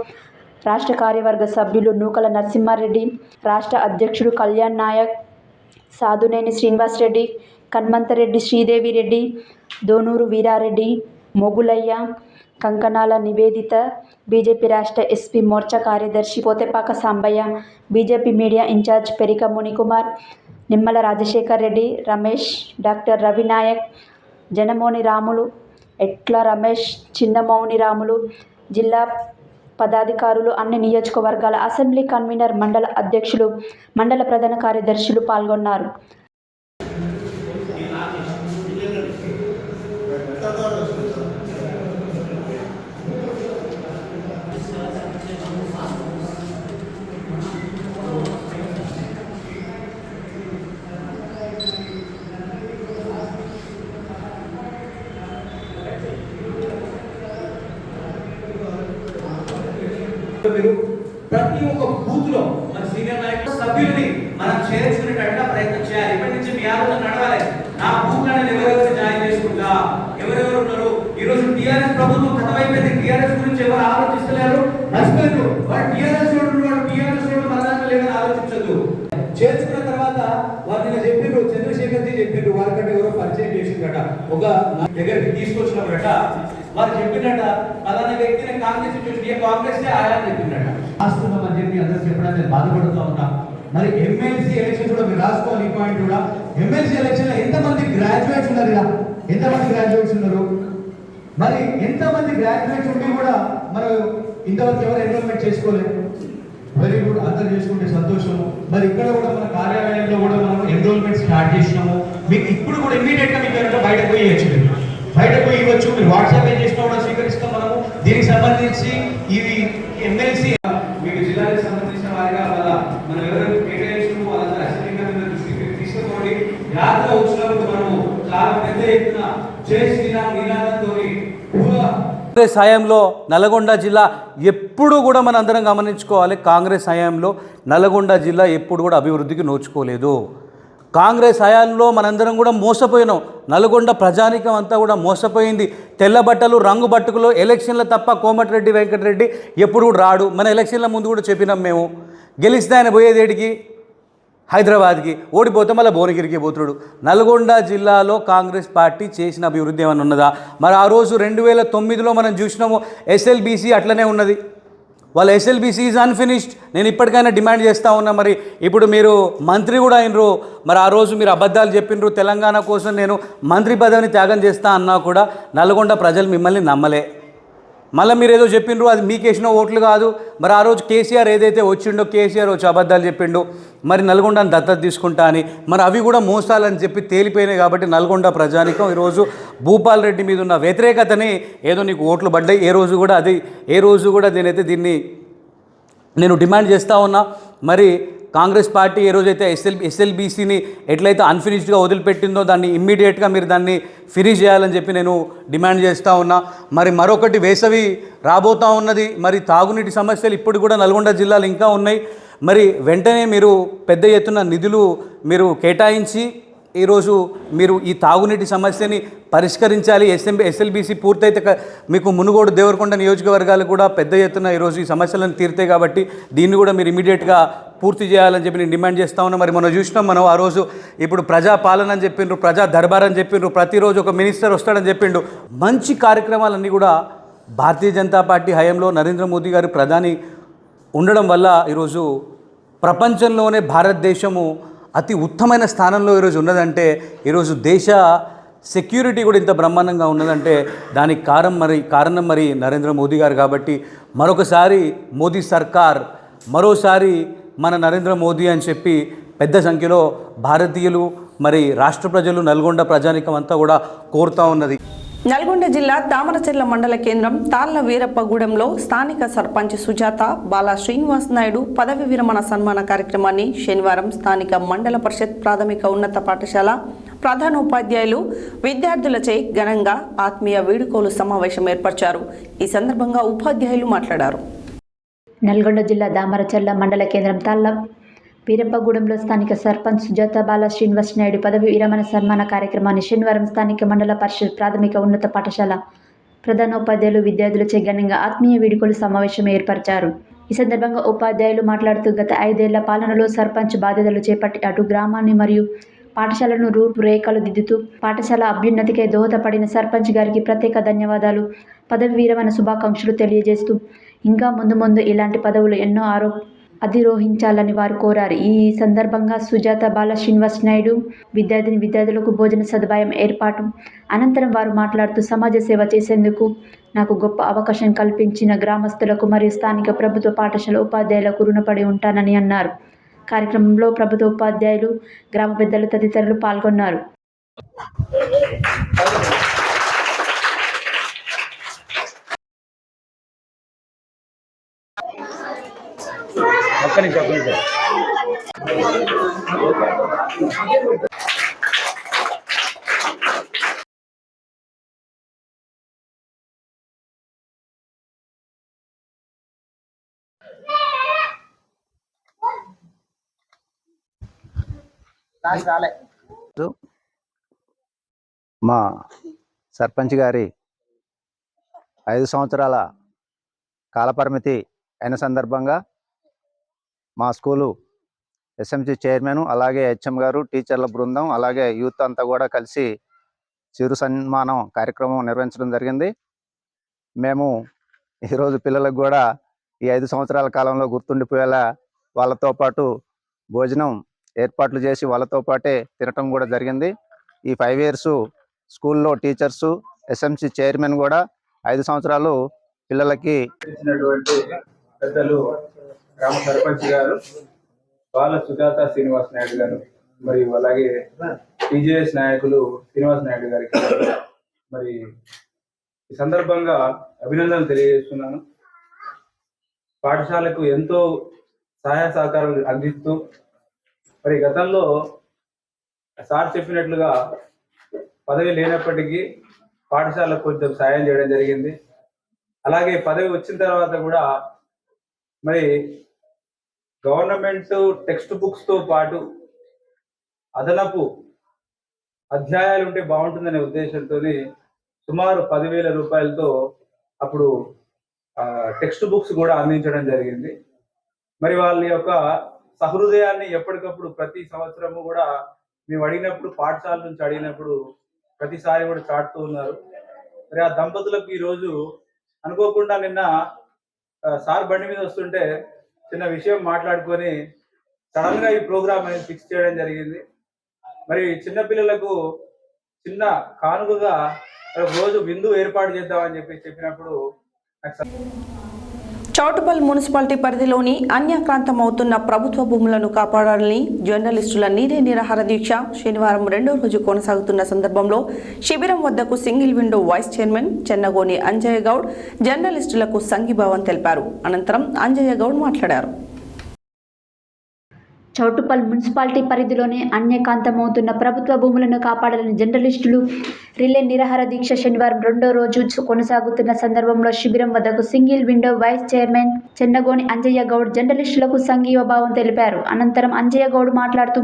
రాష్ట్ర కార్యవర్గ సభ్యులు నూకల నరసింహారెడ్డి, రాష్ట్ర అధ్యక్షుడు కళ్యాణ్ నాయక్, సాధునేని శ్రీనివాస్ రెడ్డి, కన్మంతరెడ్డి శ్రీదేవి రెడ్డి, దోనూరు వీరారెడ్డి, మొగులయ్య, కంకణాల నివేదిత, బీజేపీ రాష్ట్ర ఎస్పీ మోర్చా కార్యదర్శి Pothepaka Sambaiah, BJP media incharge Perika Munikumar, Nimmala Rajasekhar Reddy, Ramesh, doctor Ravinayak, జనమోని Ramulu, ఎట్ల రమేష్, చిన్నమౌని రాములు, జిల్లా పదాధికారులు, అన్ని నియోజకవర్గాల అసెంబ్లీ కన్వీనర్, మండల అధ్యక్షులు, మండల ప్రధాన కార్యదర్శులు పాల్గొన్నారు. మీరు ప్రతి ఒక్క బూత్ లో మన సీనియర్ నాయకులు సభ్యుల్ని మనం చేర్చుకునేటట్టుగా ప్రయత్నం చేయాలి. ఇప్పటి నుంచి మీ ఆలోచన నడవాలి. నా బూత్ లో నేను ఎవరెవరు జాయిన్ చేసుకుంటా, ఎవరెవరు ఉన్నారు. ఈ రోజు టీఆర్ఎస్ ప్రభుత్వం కథమైపోయింది. టీఆర్ఎస్ గురించి ఎవరు ఆలోచిస్తలేరు, మర్చిపోయారు. వాడు టీఆర్ఎస్ మన దాంట్లో లేదని ఆలోచించద్దు. చేర్చుకున్న తర్వాత వారిని చెప్పిండ్రు, చంద్రశేఖర్ జీ చెప్పిండ్రు, వారికంటే ఎవరో పరిచయం చేసిందట. ఒక దగ్గరికి తీసుకొచ్చినప్పుడట వారు చెప్పినట్ట అలానే వ్యక్తిని కాంగ్రెస్ ఆయన చెప్పినట్ట రాస్తున్నామని చెప్పి అందరూ చెప్పడానికి నేను బాధపడుతూ ఉన్నా. మరి ఎమ్మెల్సీ ఎలక్షన్ కూడా మీరు రాసుకోవాలి. ఈ పాయింట్ కూడా ఎమ్మెల్సీ ఎలక్షన్ లో ఎంతమంది గ్రాడ్యుయేట్స్ ఉన్నారు, ఎంతమంది గ్రాడ్యుయేట్స్ ఉన్నారు, మరి ఎంతమంది గ్రాడ్యుయేట్స్ ఉండి కూడా మనం ఇంతవరకు ఎవరు ఎన్రోల్మెంట్ చేసుకోలేదు. వెరీ గుడ్, అందరు చేసుకుంటే సంతోషము. మరి ఇక్కడ కూడా మన కార్యాలయంలో కూడా మనం ఎన్రోల్మెంట్ స్టార్ట్ చేసినాము. మీకు ఇప్పుడు కూడా ఇమీడియట్ గా మీకు బయటకు పోయి ఇవ్వచ్చు, బయటకు పోయి ఇవ్వచ్చు. మీరు వాట్సాప్ ఏం చేసినా కూడా స్వీకరిస్తాం మనము. దీనికి సంబంధించి ఇవి ఎమ్మెల్సీ మీకు జిల్లాకి సంబంధించిన వారిగా వాళ్ళ మనం ఎవరైనా కేటాయించడం వాళ్ళందరూ అసెంబ్లీగా దృష్టికి తీసుకోండి. యాత్ర వచ్చినప్పుడు మనము చాలా పెద్ద ఎత్తున చేసిన నినాదంతో కాంగ్రెస్ హయాంలో నల్గొండ జిల్లా ఎప్పుడు కూడా మన అందరం గమనించుకోవాలి. కాంగ్రెస్ హయాంలో నల్గొండ జిల్లా ఎప్పుడు కూడా అభివృద్ధికి నోచుకోలేదు. కాంగ్రెస్ హయాంలో మనందరం కూడా మోసపోయినాం. నల్గొండ ప్రజానికం అంతా కూడా మోసపోయింది. తెల్ల బట్టలు రంగు బట్టుకులో ఎలక్షన్ల తప్ప కోమటిరెడ్డి వెంకటరెడ్డి ఎప్పుడు కూడా రాడు. మన ఎలక్షన్ల ముందు కూడా చెప్పినాం మేము. గెలిస్తే ఆయన పోయేదేటికి హైదరాబాద్కి, ఓడిపోతే మళ్ళీ భువనగిరికి పోతుడు. నల్గొండ జిల్లాలో కాంగ్రెస్ పార్టీ చేసిన అభివృద్ధి ఏమైనా ఉన్నదా? మరి ఆ రోజు 2009లో మనం చూసినాము ఎస్ఎల్బీసీ అట్లనే ఉన్నది. వాళ్ళ ఎస్ఎల్బీసీ ఈజ్ అన్ఫినిష్డ్. నేను ఇప్పటికైనా డిమాండ్ చేస్తూ ఉన్నా. మరి ఇప్పుడు మీరు మంత్రి కూడా అయినరు. మరి ఆ రోజు మీరు అబద్ధాలు చెప్పినరు. తెలంగాణ కోసం నేను మంత్రి పదవిని త్యాగం చేస్తా అన్నా కూడా నల్గొండ ప్రజలు మిమ్మల్ని నమ్మలే. మళ్ళీ మీరు ఏదో చెప్పిండ్రు, అది మీకేసిన ఓట్లు కాదు. మరి ఆ రోజు కేసీఆర్ ఏదైతే వచ్చిండో, కేసీఆర్ వచ్చి అబద్ధాలు చెప్పిండు. మరి నల్గొండని దత్తత తీసుకుంటా అని, మరి అవి కూడా మోసాలని చెప్పి తేలిపోయినాయి. కాబట్టి నల్గొండ ప్రజానికం ఈరోజు భూపాల్ రెడ్డి మీద ఉన్న వ్యతిరేకతని ఏదో నీకు ఓట్లు పడ్డాయి. ఏ రోజు కూడా దీన్ని నేను డిమాండ్ చేస్తూ ఉన్నా. మరి కాంగ్రెస్ పార్టీ ఏ రోజైతే ఎస్ఎల్బీసీని ఎట్లయితే అన్ఫినిష్డ్గా వదిలిపెట్టిందో దాన్ని ఇమ్మీడియట్గా మీరు దాన్ని ఫినిష్ చేయాలని చెప్పి నేను డిమాండ్ చేస్తూ ఉన్నా. మరి మరొకటి వేసవి రాబోతూ ఉన్నది. మరి తాగునీటి సమస్యలు ఇప్పుడు కూడా నల్గొండ జిల్లాలో ఇంకా ఉన్నాయి. మరి వెంటనే మీరు పెద్ద ఎత్తున నిధులు మీరు కేటాయించి ఈరోజు మీరు ఈ తాగునీటి సమస్యని పరిష్కరించాలి. ఎస్ఎల్బీసీ పూర్తయితే మీకు మునుగోడు దేవరకొండ నియోజకవర్గాలు కూడా పెద్ద ఎత్తున ఈరోజు ఈ సమస్యలను తీరుతాయి. కాబట్టి దీన్ని కూడా మీరు ఇమీడియట్గా పూర్తి చేయాలని చెప్పి నేను డిమాండ్ చేస్తూ ఉన్నా. మరి మనం చూసినాం, మనం ఆ రోజు ఇప్పుడు ప్రజాపాలన అని చెప్పిండ్రు, ప్రజా దర్బార్ అని చెప్పిండ్రు, ప్రతిరోజు ఒక మినిస్టర్ వస్తాడని చెప్పిండు. మంచి కార్యక్రమాలన్నీ కూడా భారతీయ జనతా పార్టీ హయాంలో నరేంద్ర మోదీ గారు ప్రధాని ఉండడం వల్ల ఈరోజు ప్రపంచంలోనే భారతదేశము అతి ఉత్తమైన స్థానంలో ఈరోజు ఉన్నదంటే, ఈరోజు దేశ సెక్యూరిటీ కూడా ఇంత బ్రహ్మాండంగా ఉన్నదంటే దానికి కారణం మరి నరేంద్ర మోదీ గారు. కాబట్టి మరొకసారి మోదీ సర్కార్, మరోసారి మన నరేంద్ర మోదీ అని చెప్పి పెద్ద సంఖ్యలో భారతీయులు, మరి రాష్ట్ర ప్రజలు, నల్గొండ ప్రజానికం అంతా కూడా కోరుతూ ఉన్నది. నల్గొండ జిల్లా తామరచెర్ల మండల కేంద్రం తాళ్ల వీరప్పగూడెంలో స్థానిక సర్పంచ్ సుజాత బాలా శ్రీనివాస్ నాయుడు పదవి విరమణ సన్మాన కార్యక్రమాన్ని శనివారం స్థానిక మండల పరిషత్ ప్రాథమిక ఉన్నత పాఠశాల ప్రధానోపాధ్యాయులు విద్యార్థులచే ఘనంగా ఆత్మీయ వీడుకోలు సమావేశం ఏర్పరిచారు. ఈ సందర్భంగా ఉపాధ్యాయులు మాట్లాడారు. నల్గొండ జిల్లా దామరచెర్ల మండల కేంద్రం తాళ్ల వీరప్పగూడెంలో స్థానిక సర్పంచ్ సుజాత బాలా శ్రీనివాస్ నాయుడు పదవి విరమణ సన్మాన కార్యక్రమాన్ని శనివారం స్థానిక మండల పరిషత్ ప్రాథమిక ఉన్నత పాఠశాల ప్రధానోపాధ్యాయులు విద్యార్థులచే ఘనంగా ఆత్మీయ వీడుకోలు సమావేశం ఏర్పరిచారు. ఈ సందర్భంగా ఉపాధ్యాయులు మాట్లాడుతూ గత 5 ఏళ్ల పాలనలో సర్పంచ్ బాధ్యతలు చేపట్టి అటు గ్రామాన్ని మరియు పాఠశాలను రూపురేఖలు దిద్దుతూ పాఠశాల అభ్యున్నతికై దోహదపడిన సర్పంచ్ గారికి ప్రత్యేక ధన్యవాదాలు, పదవి విరమణ శుభాకాంక్షలు తెలియజేస్తూ ఇంకా ముందు ఇలాంటి పదవులు ఎన్నో అధిరోహించాలని వారు కోరారు. ఈ సందర్భంగా సుజాత బాలా శ్రీనివాస్ నాయుడు విద్యార్థులకు భోజన సదుపాయం ఏర్పాటు అనంతరం వారు మాట్లాడుతూ సమాజ సేవ చేసేందుకు నాకు గొప్ప అవకాశం కల్పించిన గ్రామస్తులకు మరియు స్థానిక ప్రభుత్వ పాఠశాల ఉపాధ్యాయులకు రుణపడి ఉంటానని అన్నారు. కార్యక్రమంలో ప్రభుత్వ ఉపాధ్యాయులు, గ్రామ పెద్దలు తదితరులు పాల్గొన్నారు. మా సర్పంచ్ గారి 5 సంవత్సరాల కాలపరిమితి అయిన సందర్భంగా మా స్కూలు ఎస్ఎంసి చైర్మన్ అలాగే హెచ్ఎం గారు టీచర్ల బృందం అలాగే యూత్ అంతా కూడా కలిసి చిరు సన్మానం కార్యక్రమం నిర్వహించడం జరిగింది. మేము ఈరోజు పిల్లలకు కూడా ఈ 5 సంవత్సరాల కాలంలో గుర్తుండిపోయేలా వాళ్ళతో పాటు భోజనం ఏర్పాట్లు చేసి వాళ్ళతో పాటే తినటం కూడా జరిగింది. ఈ 5 years స్కూల్లో టీచర్సు ఎస్ఎంసి చైర్మన్ కూడా 5 సంవత్సరాలు పిల్లలకి పెద్దలు గ్రామ సర్పంచ్ గారు బాల సుజాత శ్రీనివాస్ నాయుడు గారు మరియు అలాగే టీజేఎస్ నాయకులు శ్రీనివాస్ నాయుడు గారికి మరి ఈ సందర్భంగా అభినందనలు తెలియజేస్తున్నాను. పాఠశాలకు ఎంతో సహాయ సహకారాలు అందిస్తూ మరి గతంలో సార్ చెప్పినట్లుగా పదవి లేనప్పటికీ పాఠశాలకు కొంచెం సాయం చేయడం జరిగింది. అలాగే పదవి వచ్చిన తర్వాత కూడా మరి గవర్నమెంట్ టెక్స్ట్ బుక్స్తో పాటు అదనపు అధ్యాయాలు ఉంటే బాగుంటుందనే ఉద్దేశంతో సుమారు 10,000 రూపాయలతో అప్పుడు టెక్స్ట్ బుక్స్ కూడా అందించడం జరిగింది. మరి వాళ్ళ యొక్క సహృదయాన్ని ఎప్పటికప్పుడు ప్రతి సంవత్సరము కూడా మేము అడిగినప్పుడు పాఠశాల నుంచి అడిగినప్పుడు ప్రతిసారి కూడా చాటుతూ ఉన్నారు. మరి ఆ దంపతులకు ఈరోజు అనుకోకుండా నిన్న సార్ బండి మీద వస్తుంటే చిన్న విషయం మాట్లాడుకొని సడన్ గా ఈ ప్రోగ్రామ్ అనేది ఫిక్స్ చేయడం జరిగింది. మరి చిన్నపిల్లలకు చిన్న కానుకగా రోజు విందు ఏర్పాటు చేద్దామని చెప్పినప్పుడు చౌటుపల్ మున్సిపాలిటీ పరిధిలోని అన్యాక్రాంతమవుతున్న ప్రభుత్వ భూములను కాపాడాలని జర్నలిస్టుల నీరే నిరాహార దీక్ష శనివారం 2వ రోజు కొనసాగుతున్న సందర్భంలో శిబిరం వద్దకు single window vice chairman Chennagoni Anjaiah Goud జర్నలిస్టులకు సంఘీభావం తెలిపారు. అనంతరం అంజయ్య గౌడ్ మాట్లాడారు. చౌటుపల్ మున్సిపాలిటీ పరిధిలోని అన్యకాంతమవుతున్న ప్రభుత్వ భూములను కాపాడాలని జర్నలిస్టులు రిలే నిరాహార దీక్ష శనివారం 2వ రోజు కొనసాగుతున్న సందర్భంలో శిబిరం వద్దకు single window vice chairman Chennagoni Anjaiah Goud జర్నలిస్టులకు సంఘీభావం తెలిపారు. అనంతరం అంజయ్య గౌడ్ మాట్లాడుతూ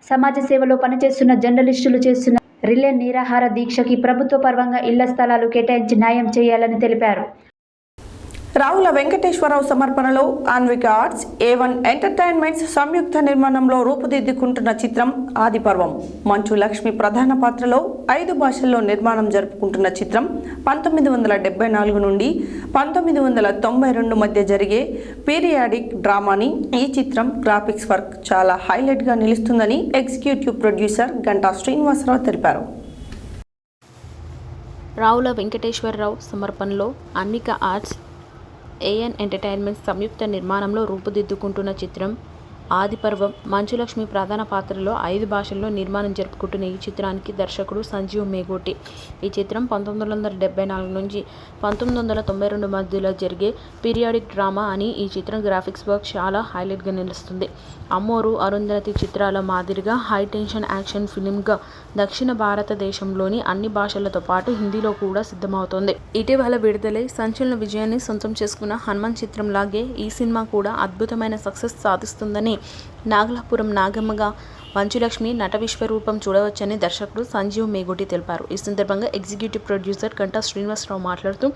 సమాజ సేవలో పనిచేస్తున్న జర్నలిస్టులు చేస్తున్న రిలే నిరాహార దీక్షకి ప్రభుత్వ పరంగా ఇళ్ల స్థలాలు కేటాయించి న్యాయం చేయాలని తెలిపారు. రావుల వెంకటేశ్వరరావు సమర్పణలో ఆన్విక ఆర్ట్స్ A1 ఎంటర్టైన్మెంట్స్ సంయుక్త నిర్మాణంలో రూపుదిద్దుకుంటున్న చిత్రం ఆదిపర్వం. మంచు లక్ష్మి ప్రధాన పాత్రలో 5 భాషల్లో నిర్మాణం జరుపుకుంటున్న చిత్రం 1974 నుండి 1992 మధ్య జరిగే పీరియాడిక్ డ్రామాని. ఈ చిత్రం గ్రాఫిక్స్ వర్క్ చాలా హైలైట్గా నిలుస్తుందని ఎగ్జిక్యూటివ్ ప్రొడ్యూసర్ గంటా శ్రీనివాసరావు తెలిపారు. రావుల వెంకటేశ్వరరావు సమర్పణలో అన్విక ఆర్ట్స్ A1 ఎంటర్టైన్మెంట్స్ సంయుక్త నిర్మాణంలో రూపుదిద్దుకుంటున్న చిత్రం ఆదిపర్వం. మంచులక్ష్మి ప్రధాన పాత్రలో 5 భాషల్లో నిర్మాణం జరుపుకుంటున్న ఈ చిత్రానికి దర్శకుడు సంజీవ్ మేగోటి. ఈ చిత్రం 1974 నుంచి 1992 మధ్యలో జరిగే పీరియాడిక్ డ్రామా అని. ఈ చిత్రం గ్రాఫిక్స్ వర్క్ చాలా హైలైట్గా నిలుస్తుంది. అమ్మోరు, అరుంధతి చిత్రాల మాదిరిగా హై టెన్షన్ యాక్షన్ ఫిల్మ్గా దక్షిణ భారతదేశంలోని అన్ని భాషలతో పాటు హిందీలో కూడా సిద్ధమవుతోంది. ఇటీవల విడుదలై సంచలన విజయాన్ని సొంతం చేసుకున్న హనుమాన్ చిత్రం లాగే ఈ సినిమా కూడా అద్భుతమైన సక్సెస్ సాధిస్తుందని నాగలాపురం నాగమ్మగా మంచులక్ష్మి నట విశ్వరూపం చూడవచ్చని దర్శకుడు సంజీవ్ మేగోటి తెలిపారు. ఈ సందర్భంగా ఎగ్జిక్యూటివ్ ప్రొడ్యూసర్ గంటా శ్రీనివాసరావు మాట్లాడుతూ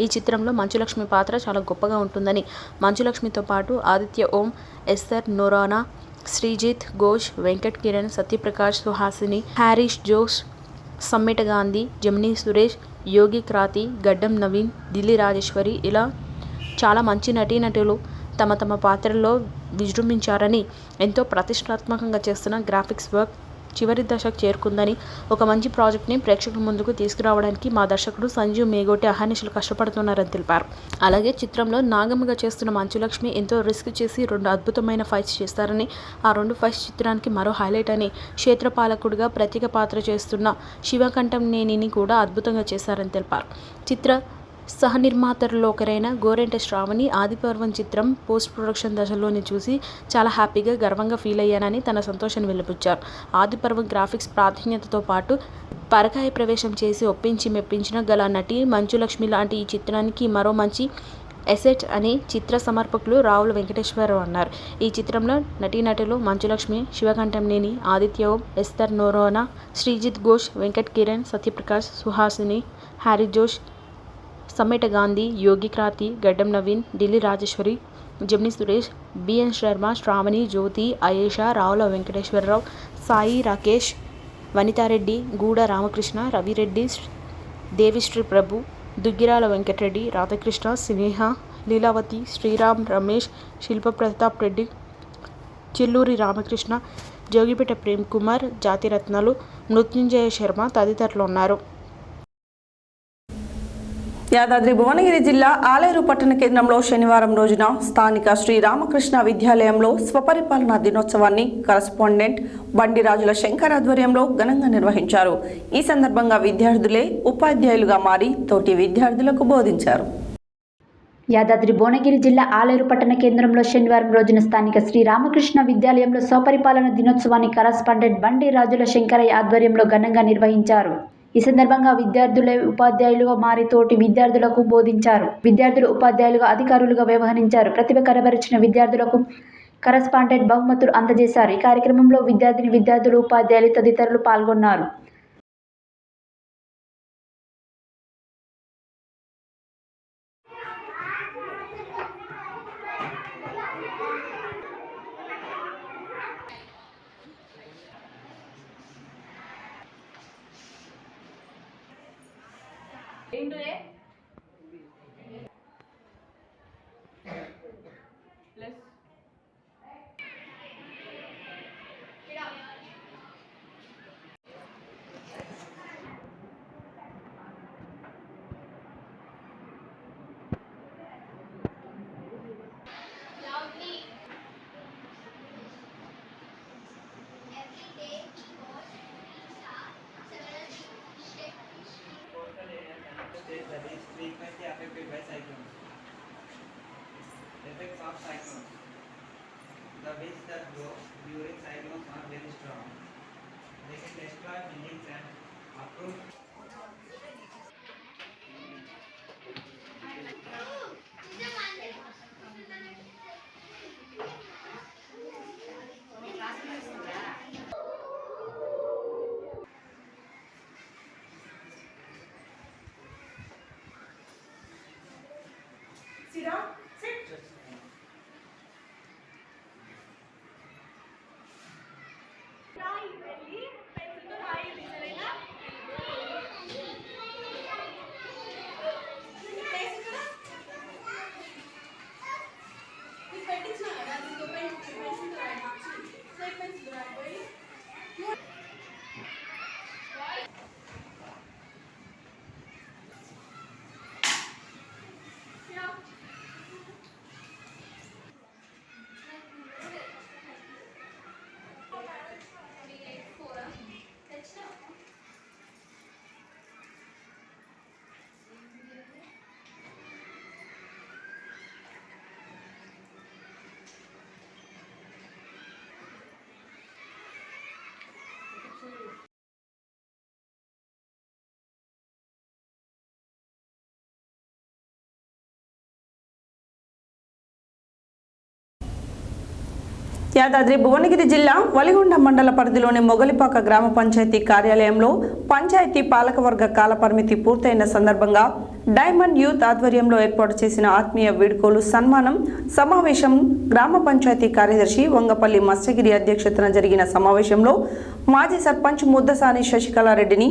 ఈ చిత్రంలో మంచులక్ష్మి పాత్ర చాలా గొప్పగా ఉంటుందని, మంచులక్ష్మితో పాటు ఆదిత్య ఓం, ఎస్తర్ నోరానా, శ్రీజిత్ ఘోష్, వెంకట్ కిరణ్, సత్యప్రకాష్, సుహాసిని, హ్యారీష్ జోస్, సమ్మెట గాంధీ, జమినీ సురేష్, యోగి క్రాతి, గడ్డం నవీన్, ఢిల్లీ రాజేశ్వరి ఇలా చాలా మంచి నటీనటులు తమ తమ పాత్రల్లో విజృంభించారని, ఎంతో ప్రతిష్టాత్మకంగా చేస్తున్న గ్రాఫిక్స్ వర్క్ చివరి దశకు చేరుకుందని, ఒక మంచి ప్రాజెక్ట్ని ప్రేక్షకుల ముందుకు తీసుకురావడానికి మా దర్శకుడు సంజీవ్ మేగోటి అహర్నిశలు కష్టపడుతున్నారని తెలిపారు. అలాగే చిత్రంలో నాగమ్మగా చేస్తున్న మంచులక్ష్మి ఎంతో రిస్క్ చేసి 2 అద్భుతమైన ఫైట్స్ చేస్తారని, ఆ 2 ఫైట్స్ చిత్రానికి మరో హైలైట్ అని, క్షేత్రపాలకుడిగా ప్రత్యేక పాత్ర చేస్తున్న శివకంఠం నేనిని కూడా అద్భుతంగా చేశారని తెలిపారు. చిత్ర సహనిర్మాతల్లో ఒకరైన గోరెంట శ్రావణి ఆదిపర్వం చిత్రం పోస్ట్ ప్రొడక్షన్ దశలోని చూసి చాలా హ్యాపీగా గర్వంగా ఫీల్ అయ్యానని తన సంతోషాన్ని వెలిబుచ్చారు. ఆదిపర్వం గ్రాఫిక్స్ ప్రాధాన్యతతో పాటు పరకాయ ప్రవేశం చేసి ఒప్పించి మెప్పించిన గల నటి మంచులక్ష్మి లాంటి ఈ చిత్రానికి మరో మంచి ఎసెట్ అని చిత్ర సమర్పకులు రావుల వెంకటేశ్వరరావు అన్నారు. ఈ చిత్రంలో నటీనటులు మంచులక్ష్మి, శివకంఠంనేని, ఆదిత్య ఓం, ఎస్తర్ నోరోనా, శ్రీజిత్ ఘోష్, వెంకట్ కిరణ్, సత్యప్రకాష్, సుహాసిని, హ్యారీ జోష్, సమ్మేట గాంధీ, యోగి క్రాంతి, గడ్డం నవీన్, ఢిల్లీ రాజేశ్వరి, జమ్ని సురేష్, బిఎన్ శర్మ, శ్రావణి, జ్యోతి, అయేషా, రావుల వెంకటేశ్వరరావు, సాయి, రాకేష్, వనితారెడ్డి, గూడ రామకృష్ణ, రవిరెడ్డి, దేవిశ్రీ ప్రభు, దుగ్గిరాల వెంకటరెడ్డి, రాధాకృష్ణ, స్నేహ, లీలావతి, శ్రీరామ్, రమేష్, శిల్ప ప్రతాప్ రెడ్డి, చిల్లూరి రామకృష్ణ, జోగిపేట ప్రేమ్ కుమార్, జాతిరత్నాలు, మృత్యుంజయ శర్మ తదితరులు ఉన్నారు. యాదాద్రి భువనగిరి జిల్లా ఆలేరు పట్టణ కేంద్రంలో శనివారం రోజున స్థానిక శ్రీ రామకృష్ణ విద్యాలయంలో స్వపరిపాలనా దినోత్సవాన్ని కరస్పాండెంట్ బండిరాజుల శంకర్ ఆధ్వర్యంలో ఘనంగా నిర్వహించారు. ఈ సందర్భంగా విద్యార్థులే ఉపాధ్యాయులుగా మారి తోటి విద్యార్థులకు బోధించారు. యాదాద్రి భువనగిరి జిల్లా ఆలేరు పట్టణ కేంద్రంలో శనివారం రోజున స్థానిక శ్రీ రామకృష్ణ విద్యాలయంలో స్వపరిపాలన దినోత్సవాన్ని కరస్పాండెంట్ బండిరాజుల శంకరయ్య ఆధ్వర్యంలో ఘనంగా నిర్వహించారు. ఈ సందర్భంగా విద్యార్థులే ఉపాధ్యాయులుగా మారి తోటి విద్యార్థులకు బోధించారు. విద్యార్థులు ఉపాధ్యాయులుగా అధికారులుగా వ్యవహరించారు. ప్రతిభ కనబరిచిన విద్యార్థులకు కరస్పాండెంట్ బహుమతులు అందజేశారు. ఈ కార్యక్రమంలో విద్యార్థులు, ఉపాధ్యాయులు తదితరులు పాల్గొన్నారు. That is frequently affected by cyclones. Effects of cyclones. The winds that blow during cyclones are very strong. They can destroy buildings and uproot. Yadadri Bhuvanagiri జిల్లా వలిగొండ మండల పరిధిలోని మొగలిపాక గ్రామ పంచాయతీ కార్యాలయంలో పంచాయతీ పాలకవర్గ కాలపరిమితి పూర్తయిన సందర్భంగా డైమండ్ యూత్ ఆధ్వర్యంలో ఏర్పాటు చేసిన ఆత్మీయ వీడ్కోలు సన్మానం సమావేశం గ్రామ పంచాయతీ కార్యదర్శి వంగపల్లి మత్స్యగిరి అధ్యక్షతన జరిగిన సమావేశంలో మాజీ సర్పంచ్ ముద్దసాని శశికళారెడ్డిని,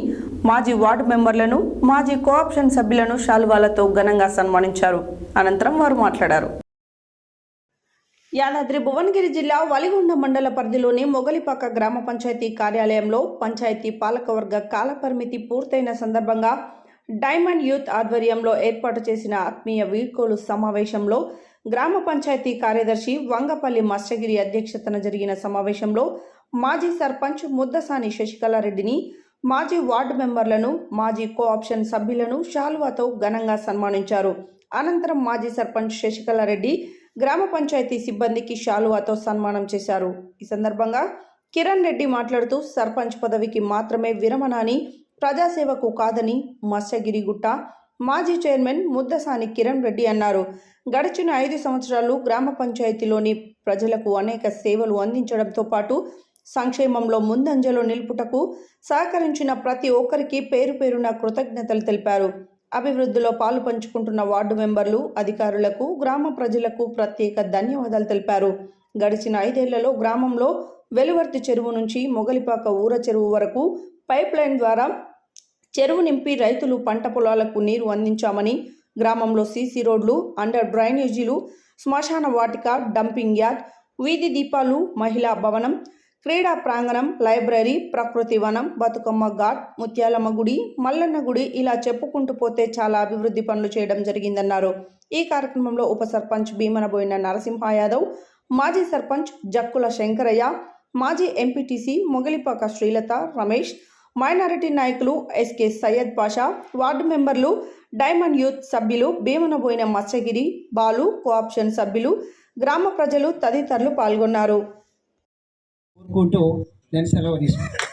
మాజీ వార్డు మెంబర్లను, మాజీ కోఆప్షన్ సభ్యులను శాలువాలతో ఘనంగా సన్మానించారు. అనంతరం వారు మాట్లాడారు. యాదాద్రి భువనగిరి జిల్లా వలిగొండ మండల పరిధిలోని మొగలిపాక గ్రామ పంచాయతీ కార్యాలయంలో పంచాయతీ పాలకవర్గ కాలపరిమితి పూర్తయిన సందర్భంగా డైమండ్ యూత్ ఆధ్వర్యంలో ఏర్పాటు చేసిన ఆత్మీయ వీడ్కోలు సమావేశంలో గ్రామ పంచాయతీ కార్యదర్శి వంగపల్లి మత్స్యగిరి అధ్యక్షతన జరిగిన సమావేశంలో మాజీ సర్పంచ్ ముద్దసాని శశికళారెడ్డిని, మాజీ వార్డు మెంబర్లను, మాజీ కోఆప్షన్ సభ్యులను శాలువాతో ఘనంగా సన్మానించారు. అనంతరం మాజీ సర్పంచ్ శశికళారెడ్డి గ్రామ పంచాయతీ సిబ్బందికి శాలువాతో సన్మానం చేశారు. ఈ సందర్భంగా కిరణ్ రెడ్డి మాట్లాడుతూ సర్పంచ్ పదవికి మాత్రమే విరమణ అని, ప్రజాసేవకు కాదని మత్స్యగిరిగుట్ట మాజీ చైర్మన్ ముద్దసాని కిరణ్ రెడ్డి అన్నారు. గడిచిన 5 సంవత్సరాలు గ్రామ పంచాయతీలోని ప్రజలకు అనేక సేవలు అందించడంతో పాటు సంక్షేమంలో ముందంజలో నిలుపుటకు సహకరించిన ప్రతి ఒక్కరికి పేరు పేరున కృతజ్ఞతలు తెలిపారు. అభివృద్ధిలో పాలు పంచుకుంటున్న వార్డు మెంబర్లు, అధికారులకు, గ్రామ ప్రజలకు ప్రత్యేక ధన్యవాదాలు తెలిపారు. గడిచిన 5 ఏళ్లలో గ్రామంలో వెలువర్తి చెరువు నుంచి మొగలిపాక ఊర చెరువు వరకు పైప్ లైన్ ద్వారా చెరువు నింపి రైతులు పంట పొలాలకు నీరు అందించామని, గ్రామంలో సీసీ రోడ్లు, అండర్ డ్రైనేజీలు, శ్మశాన వాటిక, డంపింగ్ యార్డ్, వీధి దీపాలు, మహిళా భవనం, క్రీడా ప్రాంగణం, లైబ్రరీ, ప్రకృతి వనం, బతుకమ్మ ఘాట్, ముత్యాలమ్మ గుడి, మల్లన్న గుడి ఇలా చెప్పుకుంటూ పోతే చాలా అభివృద్ధి పనులు చేయడం జరిగిందన్నారు. ఈ కార్యక్రమంలో ఉప సర్పంచ్ భీమనబోయిన నరసింహ యాదవ్, మాజీ సర్పంచ్ జక్కుల శంకరయ్య, మాజీ ఎంపీటీసీ మొగలిపాక శ్రీలత, రమేష్, మైనారిటీ నాయకులు ఎస్కే సయ్యద్ పాషా, వార్డు మెంబర్లు, డైమండ్ యూత్ సభ్యులు, భీమనబోయిన మత్స్యగిరి, బాలు, కోఆప్షన్ సభ్యులు, గ్రామ ప్రజలు తదితరులు పాల్గొన్నారు. కోరుకుంటూ నేను సెలవు తీసుకుంటాను.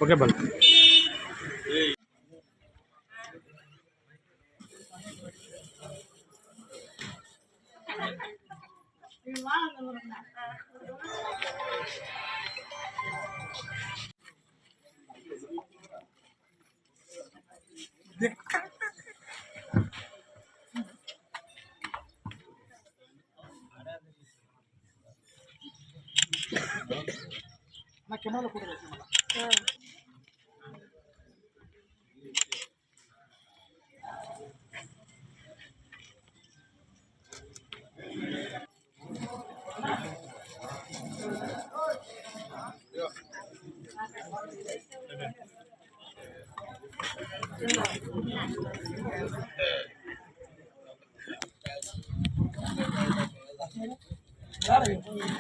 Okay bye. నా కెమెరాలో కూడా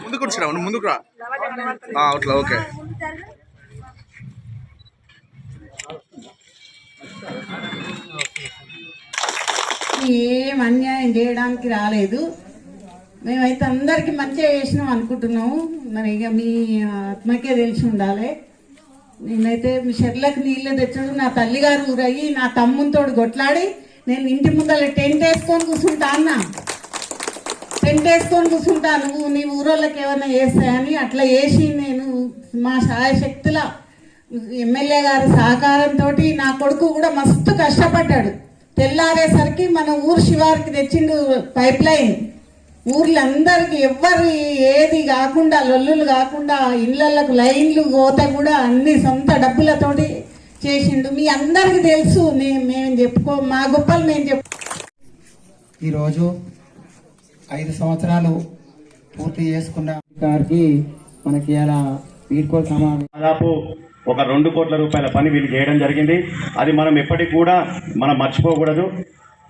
ముందుకు వచ్చినా ముందుకు రా అట్లా ఓకే. ఏం అన్యాయం చేయడానికి రాలేదు. మేమైతే అందరికి మంచిగా చేసినాం అనుకుంటున్నాము. మరి ఇక మీ ఆత్మకే తెలిసి ఉండాలి. నేనైతే మీ చెర్లకు నీళ్ళు తెచ్చుడు నా తల్లిగారు ఊరయ్యి నా తమ్మునితోడు కొట్లాడి నేను ఇంటి ముందర టెంట్ వేసుకొని కూర్చుంటా అన్నా. టెంట్ వేసుకొని కూర్చుంటా, నువ్వు నీ ఊరోళ్ళకి ఏమైనా చేస్తాయని అట్లా చేసి నేను మా శాయశక్తుల ఎమ్మెల్యే గారి సహకారంతో నా కొడుకు కూడా మస్తు కష్టపడ్డాడు. తెల్లారేసరికి మన ఊరు శివారికి తెచ్చిండు పైప్ లైన్. ఊర్లందరికి ఎవ్వరు ఏది కాకుండా లొల్లులు కాకుండా ఇళ్లకు లైన్లు కోత కూడా అన్ని సొంత డబ్బులతోటి చేసిండు. మీ అందరికి తెలుసు. మేము చెప్పుకో మా గొప్పలు మేము ఈరోజు 5 సంవత్సరాలు పూర్తి చేసుకున్న గారికి మనకి ఇలా వీడ్కోలు సమావేశం దాదాపు ఒక 2 కోట్ల రూపాయల పని వీళ్ళు చేయడం జరిగింది. అది మనం ఎప్పటికి కూడా మనం మర్చిపోకూడదు.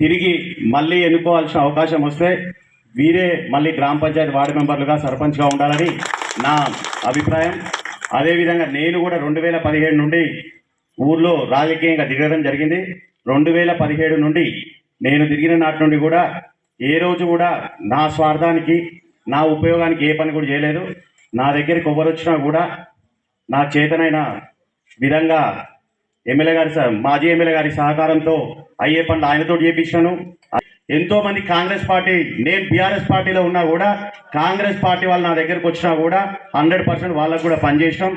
తిరిగి మళ్ళీ ఎన్నుకోవాల్సిన అవకాశం వస్తే వీరే మళ్ళీ గ్రామ పంచాయతీ వార్డు మెంబర్లుగా సర్పంచ్గా ఉండాలని నా అభిప్రాయం. అదేవిధంగా నేను కూడా 2017 నుండి ఊర్లో రాజకీయంగా దిగడం జరిగింది. 2017 నుండి నేను తిరిగిన నాటి నుండి కూడా ఏ రోజు కూడా నా స్వార్థానికి నా ఉపయోగానికి ఏ పని కూడా చేయలేదు. నా దగ్గరికి ఎవరు వచ్చినా కూడా నా చేతనైన విధంగా మాజీ ఎమ్మెల్యే గారి సహకారంతో అయ్యే పనులు ఆయనతో చేపించాను. ఎంతోమంది కాంగ్రెస్ పార్టీ, నేను బీఆర్ఎస్ పార్టీలో ఉన్నా కూడా కాంగ్రెస్ పార్టీ వాళ్ళు నా దగ్గరకు వచ్చినా కూడా 100% వాళ్ళకు కూడా పనిచేసినాం.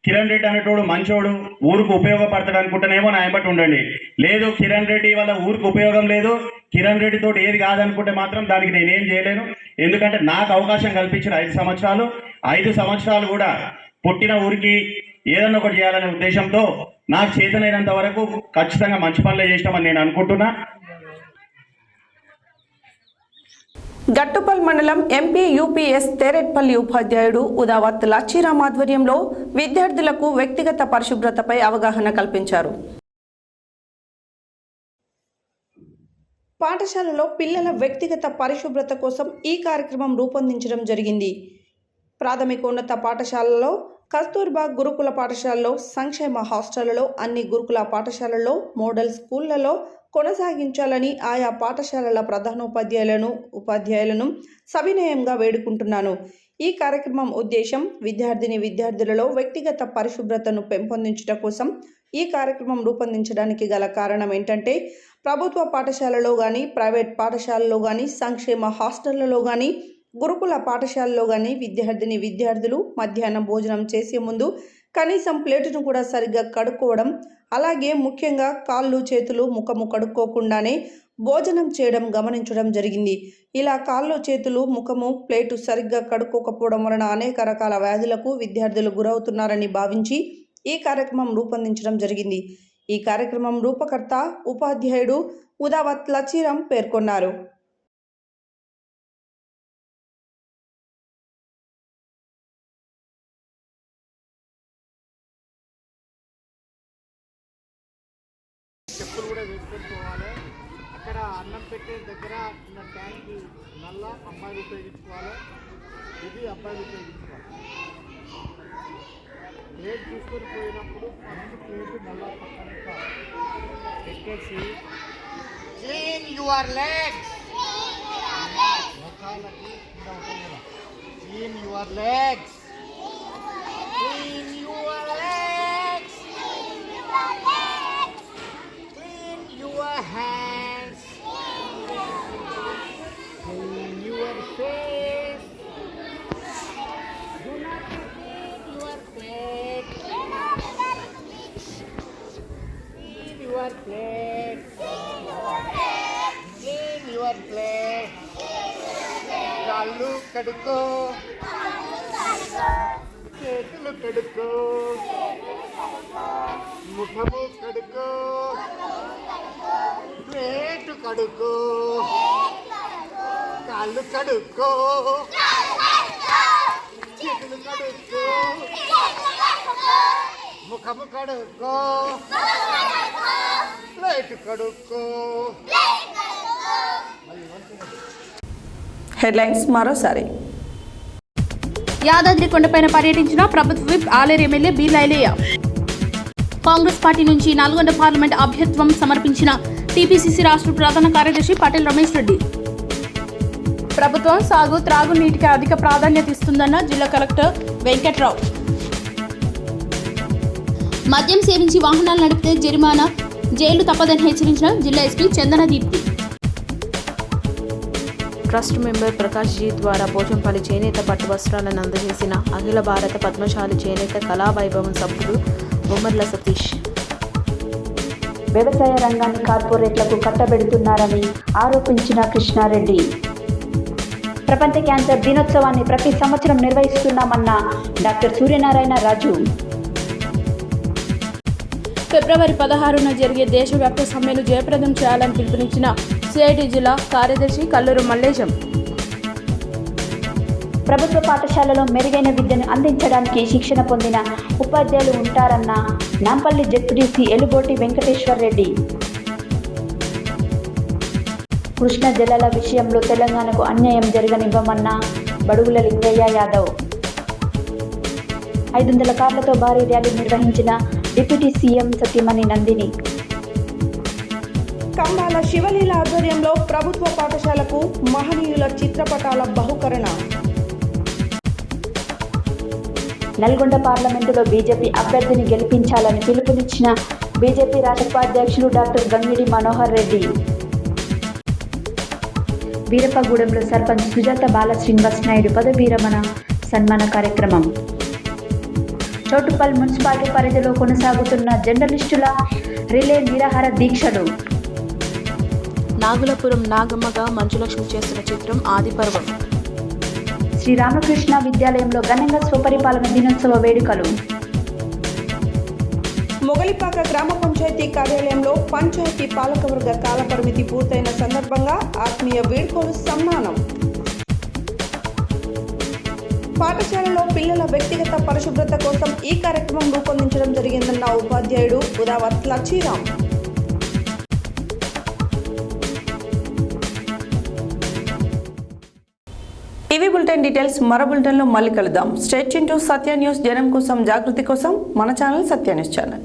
కిరణ్ రెడ్డి అనేటోడు మంచోడు, ఊరికి ఉపయోగపడతాడు అనుకుంటేనేమో నా ఎంబటి ఉండండి. లేదు కిరణ్ రెడ్డి వల్ల ఊరికి ఉపయోగం లేదు, కిరణ్ రెడ్డి తోటి ఏది కాదనుకుంటే మాత్రం దానికి నేనేం చేయలేను. ఎందుకంటే నాకు అవకాశం కల్పించిన 5 సంవత్సరాలు కూడా పుట్టిన ఊరికి ఏదన్నా ఒకటి చేయాలనే ఉద్దేశంతో నాకు చేతనైనంత వరకు ఖచ్చితంగా మంచి పనులే చేసినామని నేను అనుకుంటున్నా. గట్టుపల్ మండలం ఎంపీ యూపీఎస్ తెరెట్పల్లి ఉపాధ్యాయుడు ఉదావత్ లచ్చిరామ్ ఆధ్వర్యంలో విద్యార్థులకు వ్యక్తిగత పరిశుభ్రతపై అవగాహన కల్పించారు. పాఠశాలలో పిల్లల వ్యక్తిగత పరిశుభ్రత కోసం ఈ కార్యక్రమం రూపొందించడం జరిగింది. ప్రాథమికోన్నత పాఠశాలలో, కస్తూర్బా గురుకుల పాఠశాలలో, సంక్షేమ హాస్టళ్లలో, అన్ని గురుకుల పాఠశాలల్లో, మోడల్ స్కూళ్లలో కొనసాగించాలని ఆయా పాఠశాలల ఉపాధ్యాయులను సవినయంగా వేడుకుంటున్నాను. ఈ కార్యక్రమం ఉద్దేశం విద్యార్థులలో వ్యక్తిగత పరిశుభ్రతను పెంపొందించడం కోసం ఈ కార్యక్రమం రూపొందించడానికి గల కారణం ఏంటంటే ప్రభుత్వ పాఠశాలలో కానీ, ప్రైవేట్ పాఠశాలలో కానీ, సంక్షేమ హాస్టళ్లలో కానీ, గురుకుల పాఠశాలలో కానీ విద్యార్థులు మధ్యాహ్నం భోజనం చేసే ముందు కనీసం ప్లేటును కూడా సరిగ్గా కడుక్కోవడం, అలాగే ముఖ్యంగా కాళ్ళు చేతులు ముఖము కడుక్కోకుండానే భోజనం చేయడం గమనించడం జరిగింది. ఇలా కాళ్ళు చేతులు ముఖము ప్లేటు సరిగ్గా కడుక్కోకపోవడం వలన అనేక రకాల వ్యాధులకు విద్యార్థులు గురవుతున్నారని భావించి ఈ కార్యక్రమం రూపొందించడం జరిగింది. ఈ కార్యక్రమం రూపకర్త ఉపాధ్యాయుడు ఉదావత్ లచీరాం పేర్కొన్నారు. చెప్పులు కూడా వేసుకొని పోవాలి. అక్కడ అన్నం పెట్టే దగ్గర ఉన్న ట్యాంక్ నల్ల అబ్బాయిలు ఉపయోగించుకోవాలి. ఇది అబ్బాయిలు ఉపయోగించుకోవాలి. ప్లేట్ తీసుకొని పోయినప్పుడు ఫస్ట్ ప్లేట్ నల్ల పక్కన పెట్టేసి క్లీన్ యువర్ లెగ్స్. ముఖాలకి కింద ఉంటుంది కదా, clean your legs, clean your legs, clean your hands, clean your face, do not clean your plate, clean your plate, clean your plate, కాళ్ళు కడుక్కో, చేతులు కడుక్కో, ముఖము కడుక్కో, ప్లేటు కడుక్కో, కాళ్ళు కడుక్కో, చేతులు కడుక్కో, ముఖము కడుక్కో, ప్లేటు కడుక్కో. హెడ్లైన్స్ మరోసారి. యాదాద్రి కొండపైన పర్యటించిన ప్రభుత్వ whip Aler MLA Beerla Ilaiah. Congress party నుంచి నల్గొండ పార్లమెంట్ అభ్యర్థిత్వం సమర్పించిన టీపీసీసీ రాష్ట్ర ప్రధాన కార్యదర్శి పటేల్ రమేష్ రెడ్డి. ప్రభుత్వం సాగు త్రాగునీటికి అధిక ప్రాధాన్యత ఇస్తుందన్న జిల్లా కలెక్టర్ వెంకట్రావు. మద్యం సేవించి వాహనాలు నడిపితే జరిమానా, జైలు తప్పదని హెచ్చరించిన జిల్లా SP Chandana Deepthi. Trust member Prakash ji ద్వారా పోచంపల్లి చేనేత పట్టు వస్త్రాలను అందజేసిన అఖిల భారత పద్మశాలి చేనేత కళావైభవం సభ్యుడు బొమ్మర్ల సతీష్. వ్యవసాయ రంగాన్ని కార్పొరేట్లకు కట్టబెడుతున్నారని ఆరోపించిన కృష్ణారెడ్డి. ప్రపంచ క్యాన్సర్ దినోత్సవాన్ని ప్రతి సంవత్సరం నిర్వహిస్తున్నామన్న డాక్టర్ సూర్యనారాయణ రాజు. ఫిబ్రవరి 16న జరిగే దేశవ్యాప్త సమ్మెను జయప్రదం చేయాలని పిలుపునిచ్చిన సిఐటి జిల్లా కార్యదర్శి కల్లూరు మల్లేశం. ప్రభుత్వ పాఠశాలలో మెరుగైన విద్యను అందించడానికి శిక్షణ పొందిన ఉపాధ్యాయులు ఉంటారన్న నాంపల్లి జెడ్పీటీసీ ఎలుబోటి వెంకటేశ్వర్ రెడ్డి. కృష్ణా జలాల విషయంలో తెలంగాణకు అన్యాయం జరగనివ్వమన్న బడుగుల లింగయ్య యాదవ్. 500 కార్లతో భారీ ర్యాలీ నిర్వహించిన డిప్యూటీ సీఎం సతీమణి నందిని. కంబాల శివలీల ఆధ్వర్యంలో ప్రభుత్వ పాఠశాలకు మహనీయుల చిత్రపటాల బహుకరణ. నల్గొండ పార్లమెంటులో బీజేపీ అభ్యర్థిని గెలిపించాలని పిలుపునిచ్చిన బీజేపీ రాష్ట్ర ఉపాధ్యక్షులు డాక్టర్ గంగిడి మనోహర్ రెడ్డి. వీరప్పగూడెంలో సర్పంచ్ సుజాత బాలశ్రీనివాస్ నాయుడు పదవీ విరమణ సన్మాన కార్యక్రమం. చౌటుప్పల్ మున్సిపాలిటీ పరిధిలో కొనసాగుతున్న జర్నలిస్టుల రిలే నిరాహార దీక్షలు. నాగులపురం నాగమ్మగా మంచులక్ష్మి చేస్తున్న చిత్రం ఆదిపర్వం. శ్రీరామకృష్ణ విద్యాలయంలో ఘనంగా స్వపరిపాలన దినోత్సవ వేడుకలు. మొగలిపాక గ్రామ పంచాయతీ కార్యాలయంలో పంచాయతీ పాలకవర్గ కాలపరిమితి పూర్తయిన సందర్భంగా ఆత్మీయ వేడుకలు సన్మానం. పాఠశాలలో పిల్లల వ్యక్తిగత పరిశుభ్రత కోసం ఈ కార్యక్రమం రూపొందించడం జరిగిందన్న ఉపాధ్యాయుడు ఉదావత్ లచీరాం. ఇవి బులెటిన్ డీటెయిల్స్. మరో బులెటిన్లో మళ్ళీ కలుద్దాం. Stay tune to Satya news. జనం కోసం, జాగృతి కోసం మన ఛానల్ సత్య న్యూస్ ఛానల్.